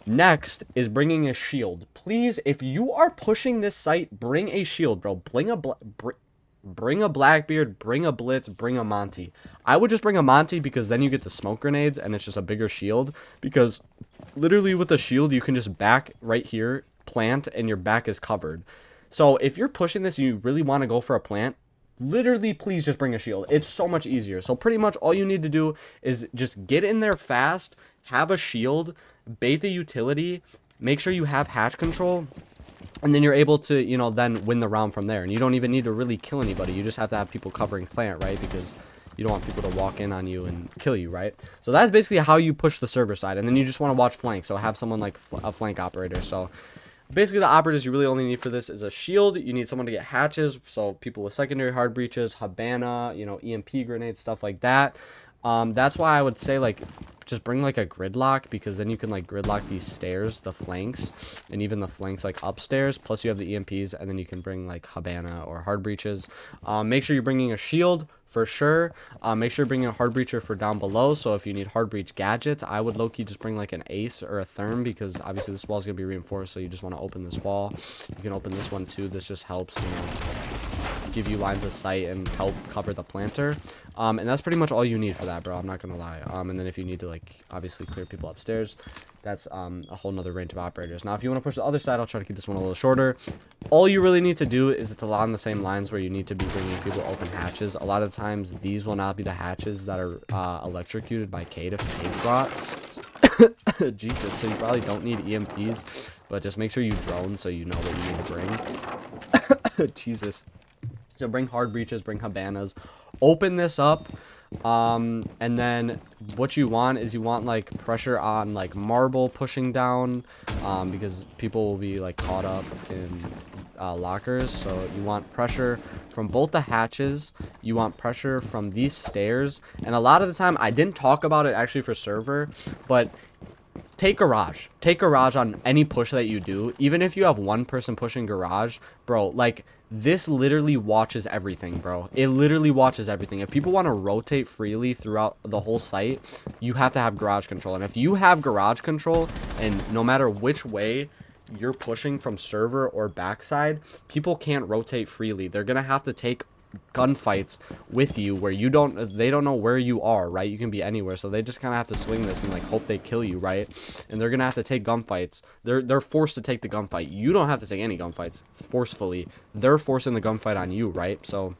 Next is bringing a shield. Please, if you are pushing this site, bring a shield, bro. Bring a Blackbeard, bring a Blitz, bring a Monty. I would just bring a Monty because then you get the smoke grenades and it's just a bigger shield. Because literally with a shield, you can just back right here, plant, and your back is covered. So if you're pushing this and you really want to go for a plant, literally please just bring a shield. It's so much easier. So pretty much all you need to do is just get in there fast, have a shield, bait the utility, make sure you have hatch control, and then you're able to, you know, then win the round from there. And you don't even need to really kill anybody. You just have to have people covering plant, right? Because you don't want people to walk in on you and kill you, right? So that's basically how you push the server side. And then you just want to watch flank. So have someone like a flank operator. So basically the operators you really only need for this is a shield. You need someone to get hatches. So people with secondary hard breaches, Habana, you know, EMP grenades, stuff like that. That's why I would say, like, just bring like a gridlock, because then you can like gridlock these stairs, the flanks, and even the flanks like upstairs. Plus you have the EMPs, and then you can bring like Habana or hard breaches. Make sure you're bringing a shield for sure. Make sure you're bringing a hard breacher for down below. So if you need hard breach gadgets, I would low-key just bring like an ace or a therm, because obviously this wall is gonna be reinforced. So you just want to open this wall. You can open this one too. This just helps, you know, give you lines of sight and help cover the planter. And that's pretty much all you need for that, bro. I'm not gonna lie. And then if you need to like obviously clear people upstairs, that's a whole nother range of operators. Now if you want to push the other side, I'll try to keep this one a little shorter. All you really need to do is, it's along the same lines where you need to be bringing people open hatches. A lot of times these will not be the hatches that are electrocuted by Cade if Cade's brought. Jesus, so you probably don't need EMPs, but just make sure you drone so you know what you need to bring. Jesus. So bring hard breaches, bring Habanas, open this up, and then what you want is you want like pressure on like marble pushing down, because people will be like caught up in lockers. So you want pressure from both the hatches, you want pressure from these stairs, and a lot of the time, I didn't talk about it actually for server, but take garage on any push that you do. Even if you have one person pushing garage, bro, like this literally watches everything, bro. It literally watches everything. If people want to rotate freely throughout the whole site, you have to have garage control. And if you have garage control, and no matter which way you're pushing from server or backside, people can't rotate freely. They're gonna have to take gunfights with you where they don't know where you are, right? You can be anywhere, so they just kind of have to swing this and like hope they kill you, right? And they're gonna have to take gunfights. They're forced to take the gunfight. You don't have to take any gunfights forcefully. They're forcing the gunfight on you, right? So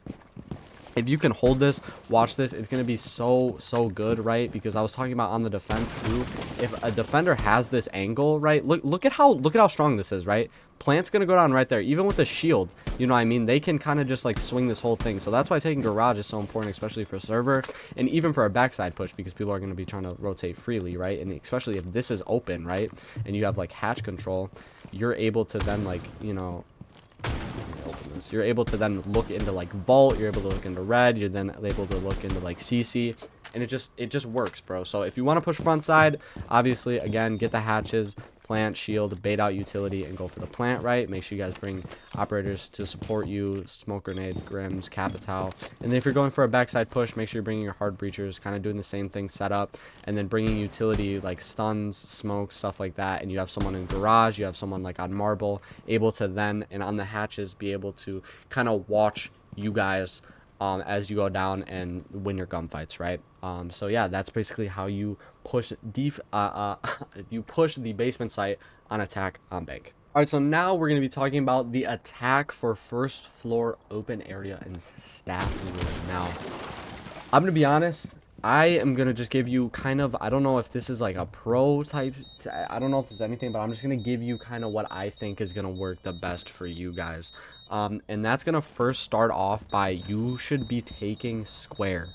if you can hold this, watch this, it's going to be so good, right? Because I was talking about on the defense too. If a defender has this angle, right? Look at how strong this is, right? Plant's going to go down right there. Even with the shield, you know what I mean? They can kind of just like swing this whole thing. So that's why taking garage is so important, especially for server and even for a backside push, because people are going to be trying to rotate freely, right? And especially if this is open, right? And you have like hatch control, you're able to then like, you know, open this. You're able to then look into like vault, you're able to look into red, you're then able to look into like CC, and it just works, bro. So if you want to push front side, obviously again, get the hatches, plant, shield, bait out utility, and go for the plant, right? Make sure you guys bring operators to support you, smoke grenades, grims, capital. And then if you're going for a backside push, make sure you're bringing your hard breachers, kind of doing the same thing setup, and then bringing utility like stuns, smokes, stuff like that. And you have someone in garage, you have someone like on marble, able to then, and on the hatches, be able to kind of watch you guys as you go down and win your gunfights, right? So yeah, that's basically how you push you push the basement site on attack on bank. All right, so now we're going to be talking about the attack for first floor open area and staff room. Now, I'm going to be honest, I am going to just give you kind of, I don't know if this is like a pro type, I don't know if there's anything, but I'm just going to give you kind of what I think is going to work the best for you guys. And that's going to first start off by you should be taking square.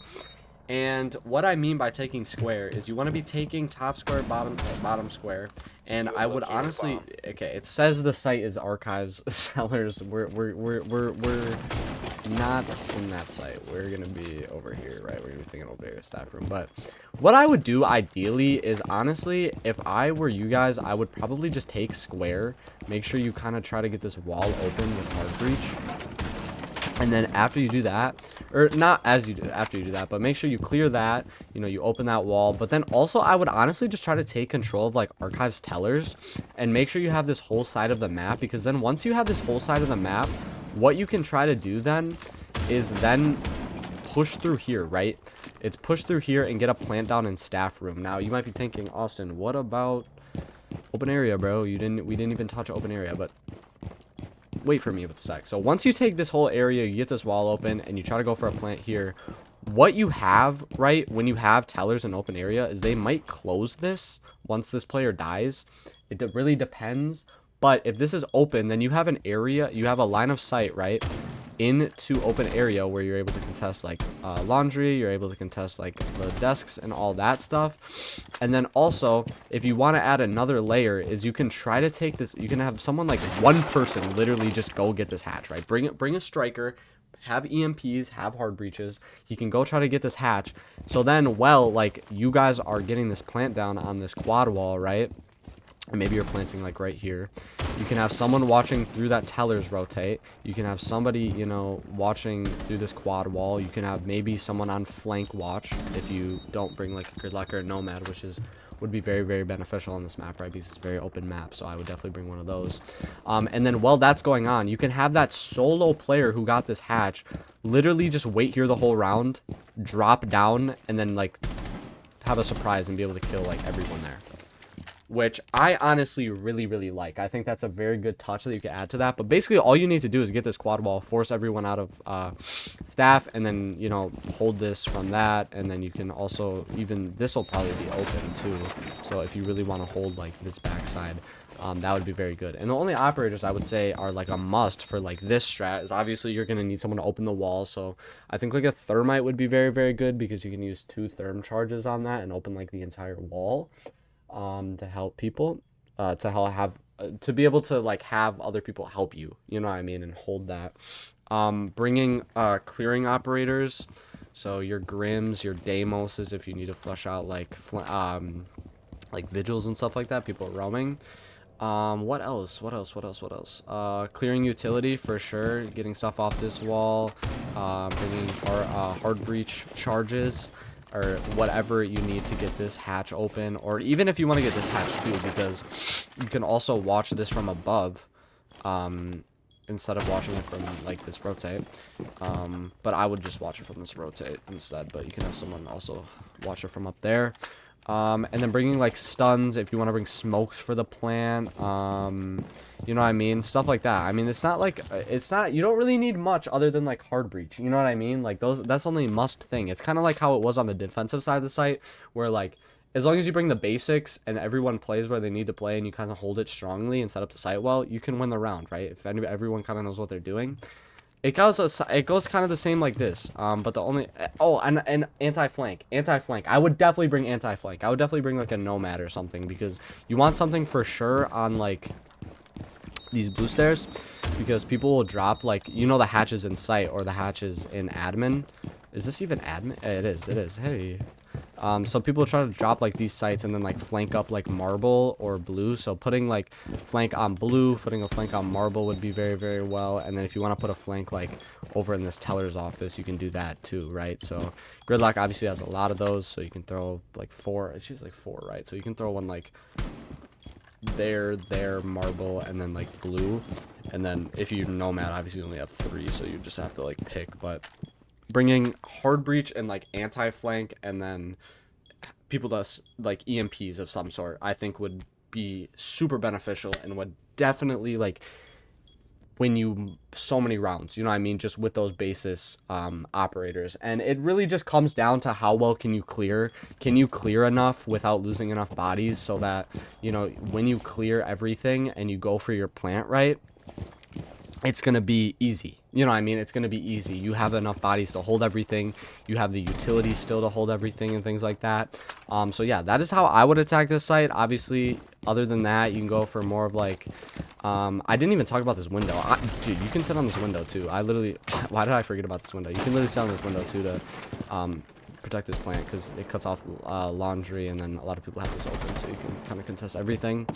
And what I mean by taking square is you want to be taking top square, bottom square. And I would honestly, okay, it says the site is archives sellers. We're not in that site. We're gonna be over here, right? We're gonna be thinking over here, staff room. But what I would do ideally is honestly, if I were you guys, I would probably just take square. Make sure you kind of try to get this wall open with hard breach. And then after you do that, or not as you do, after you do that, but make sure you clear that, you know, you open that wall. But then also I would honestly just try to take control of like archives tellers and make sure you have this whole side of the map, because then once you have this whole side of the map, what you can try to do then is then push through here, right? It's push through here and get a plant down in staff room. Now you might be thinking, Austin, what about open area, bro? We didn't even touch open area, but wait for me with a sec. So once you take this whole area, you get this wall open and you try to go for a plant here, what you have, right, when you have tellers in open area is they might close this once this player dies. It really depends. But if this is open, then you have an area, you have a line of sight, right, into open area where you're able to contest like laundry, you're able to contest like the desks and all that stuff. And then also, if you want to add another layer, is you can try to take this, you can have someone like one person literally just go get this hatch, right? Bring a striker, have EMPs, have hard breaches. He can go try to get this hatch. So then, well, like you guys are getting this plant down on this quad wall, right? And maybe you're planting like right here. You can have someone watching through that tellers rotate. You can have somebody, you know, watching through this quad wall. You can have maybe someone on flank watch if you don't bring like a gridlock or a nomad, which would be very beneficial on this map, right? Because it's a very open map, so I would definitely bring one of those. And then while that's going on, you can have that solo player who got this hatch literally just wait here the whole round, drop down, and then like have a surprise and be able to kill like everyone there, which I honestly really like. I think that's a very good touch that you can add to that. But basically all you need to do is get this quad wall, force everyone out of staff, and then, you know, hold this from that. And then you can also, even this will probably be open too. So if you really want to hold like this backside, that would be very good. And the only operators I would say are like a must for like this strat is obviously you're going to need someone to open the wall. So I think like a thermite would be very good, because you can use 2 therm charges on that and open like the entire wall. To help people, to be able to like have other people help you, you know what I mean, and hold that. Bringing clearing operators, so your grims, your deimoses, if you need to flush out like vigils and stuff like that, people roaming. What else? Clearing utility for sure, getting stuff off this wall, bringing hard breach charges, or whatever you need to get this hatch open, or even if you want to get this hatch too, because you can also watch this from above, instead of watching it from like this rotate. But I would just watch it from this rotate instead, but you can have someone also watch it from up there. And then bringing like stuns if you want to bring smokes for the plant. You know what I mean? Stuff like that. I mean, it's not like you don't really need much other than like hard breach. You know what I mean? Like that's only a must thing. It's kind of like how it was on the defensive side of the site, where like as long as you bring the basics and everyone plays where they need to play and you kind of hold it strongly and set up the site well, you can win the round, right? If everyone kind of knows what they're doing. It goes kind of the same like this, but the only and anti-flank. I would definitely bring anti-flank. I would definitely bring like a nomad or something, because you want something for sure on like these blue stairs, because people will drop like, you know, the hatches in sight or the hatches in admin. Is this even admin? It is. Hey. So people try to drop like these sites and then like flank up like marble or blue. So putting like flank on blue, putting a flank on marble would be very, very well. And then if you want to put a flank like over in this teller's office, you can do that too, right? So Gridlock obviously has a lot of those, so you can throw like 4. She's like 4, right? So you can throw one like there, marble, and then like blue. And then if you nomad, obviously you only have 3, so you just have to like pick. But bringing hard breach and like anti-flank, and then people does like EMPs of some sort, I think would be super beneficial and would definitely like win you so many rounds, you know what I mean, just with those basis operators. And it really just comes down to how well can you clear enough without losing enough bodies, so that, you know, when you clear everything and you go for your plant right, it's going to be easy. You know what I mean? It's going to be easy. You have enough bodies to hold everything. You have the utility still to hold everything and things like that. So yeah, that is how I would attack this site. Obviously, other than that, you can go for more of like, I didn't even talk about this window. Dude, you can sit on this window too. Why did I forget about this window? You can literally sit on this window too to, protect this plant, because it cuts off laundry, and then a lot of people have this open, so you can kind of contest everything.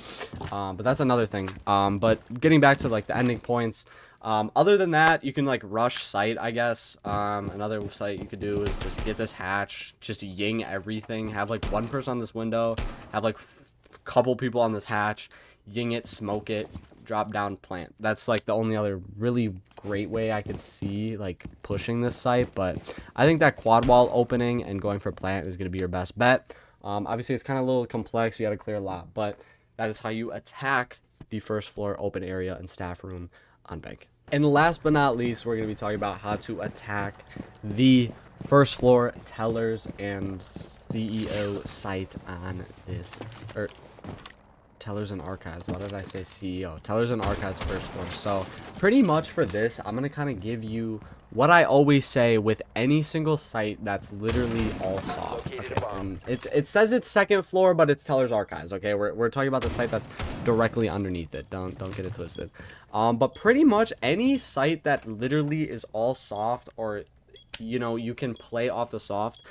But that's another thing. But getting back to like the ending points, other than that, you can like rush site, I guess. Another site you could do is just get this hatch, just ying everything, have like 1 person on this window, have like a couple people on this hatch, ying it, smoke it, drop down, plant. That's like the only other really great way I could see like pushing this site. But I think that quad wall opening and going for plant is going to be your best bet. Obviously it's kind of a little complex, you got to clear a lot, but that is how you attack the first floor open area and staff room on bank. And last but not least, we're going to be talking about how to attack the first floor tellers and CEO site on this, or tellers and archives. Why did I say CEO? Tellers and archives first floor. So pretty much for this, I'm going to kind of give you what I always say with any single site that's literally all soft. Okay. And it says it's second floor, but it's tellers archives. Okay, we're talking about the site that's directly underneath it. Don't get it twisted. But pretty much any site that literally is all soft, or you know, you can play off the soft,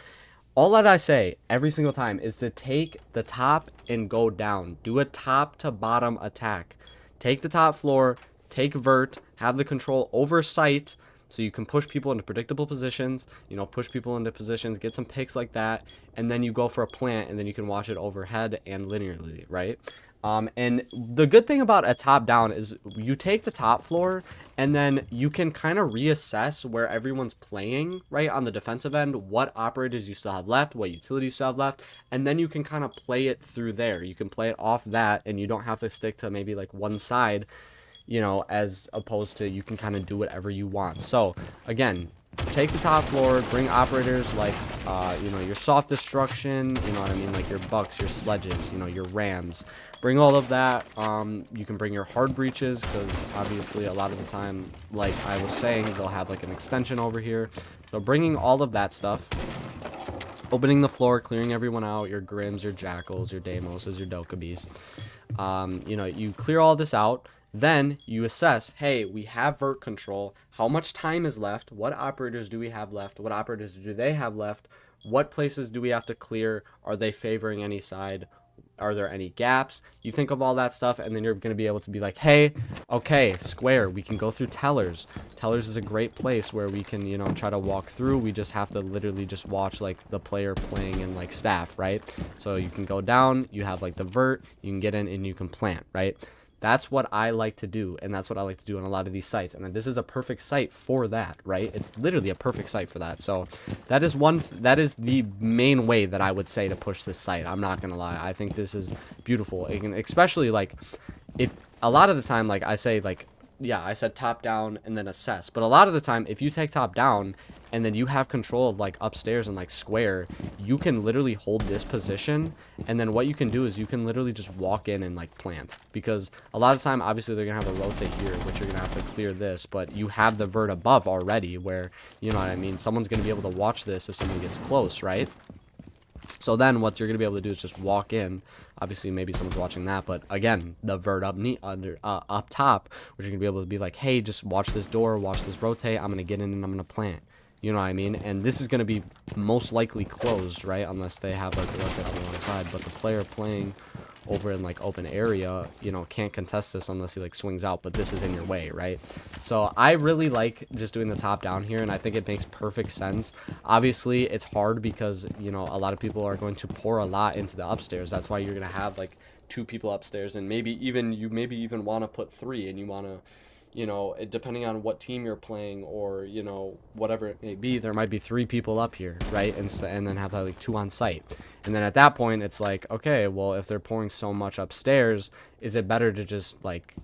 all that I say every single time is to take the top and go down. Do a top to bottom attack. Take the top floor, take vert, have the control over site, so you can push people into predictable positions, you know, push people into positions, get some picks like that, and then you go for a plant, and then you can watch it overhead and linearly, right? And the good thing about a top down is you take the top floor, and then you can kind of reassess where everyone's playing, right, on the defensive end, what operators you still have left, what utilities you still have left, and then you can kind of play it through there. You can play it off that, and you don't have to stick to maybe like one side, you know, as opposed to you can kind of do whatever you want. So again, take the top floor, bring operators like, you know, your soft destruction, you know what I mean, like your bucks, your sledges, you know, your rams. Bring all of that. You can bring your hard breaches, because obviously a lot of the time, like I was saying, they'll have like an extension over here. So bringing all of that stuff, opening the floor, clearing everyone out, your Grims, your Jackals, your Deimoses, your Dokkaebis. You know, you clear all this out. Then you assess, hey, we have vert control. How much time is left? What operators do we have left? What operators do they have left? What places do we have to clear? Are they favoring any side? Are there any gaps? You think of all that stuff, and then you're going to be able to be like, hey, okay, square, we can go through tellers. Tellers is a great place where we can, you know, try to walk through. We just have to literally just watch like the player playing in like staff, right? So you can go down, you have like the vert, you can get in and you can plant, right? That's what I like to do, and that's what I like to do on a lot of these sites. And this is a perfect site for that, right? It's literally a perfect site for that. So that is that is the main way that I would say to push this site. I'm not gonna lie. I think this is beautiful. Especially like if a lot of the time, like I say, like, yeah, I said top down and then assess, but a lot of the time if you take top down and then you have control of like upstairs and like square, you can literally hold this position, and then what you can do is you can literally just walk in and like plant, because a lot of the time obviously they're gonna have a rotate here, which you're gonna have to clear this, but you have the vert above already where, you know what I mean, someone's gonna be able to watch this if someone gets close, right? So then what you're going to be able to do is just walk in. Obviously, maybe someone's watching that, but again, the vert up up top, which you're going to be able to be like, hey, just watch this door, watch this rotate. I'm going to get in and I'm going to plant. You know what I mean? And this is going to be most likely closed, right? Unless they have like the rotate on the wrong side. But the player playing over in like open area, you know, can't contest this unless he like swings out, but this is in your way, right? So I really like just doing the top down here, and I think it makes perfect sense. Obviously it's hard because, you know, a lot of people are going to pour a lot into the upstairs. That's why you're gonna have like 2 people upstairs, and maybe even want to put 3, and you want to, you know, depending on what team you're playing, or, you know, whatever it may be, there might be 3 people up here, right? And then have like 2 on site. And then at that point, it's like, okay, well, if they're pouring so much upstairs, is it better to just like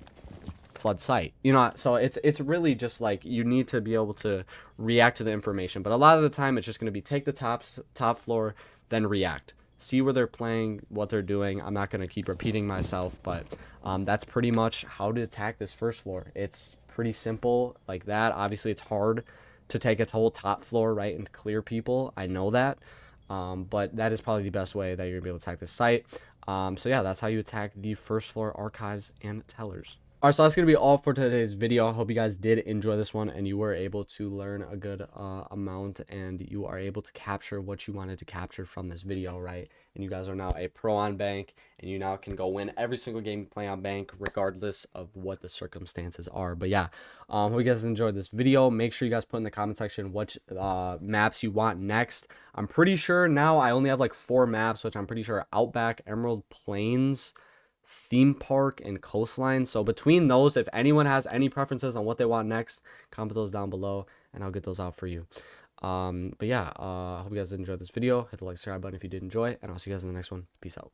flood site? You know, so it's really just like you need to be able to react to the information. But a lot of the time, it's just going to be take the top floor, then react. See where they're playing, what they're doing. I'm not going to keep repeating myself, but that's pretty much how to attack this first floor. It's pretty simple like that. Obviously, it's hard to take a whole top floor, right, and clear people. I know that. But that is probably the best way that you're going to be able to attack this site. So yeah, that's how you attack the first floor archives and tellers. Alright, so that's going to be all for today's video. I hope you guys did enjoy this one and you were able to learn a good amount, and you are able to capture what you wanted to capture from this video, right? And you guys are now a pro on Bank, and you now can go win every single game you play on Bank regardless of what the circumstances are. But yeah, hope you guys enjoyed this video. Make sure you guys put in the comment section what maps you want next. I'm pretty sure now I only have like 4 maps, which I'm pretty sure Outback, Emerald Plains, Theme Park, and Coastline. So between those, if anyone has any preferences on what they want next, comment those down below and I'll get those out for you. But yeah, hope you guys enjoyed this video. Hit the like, subscribe button if you did enjoy, and I'll see you guys in the next one. Peace out.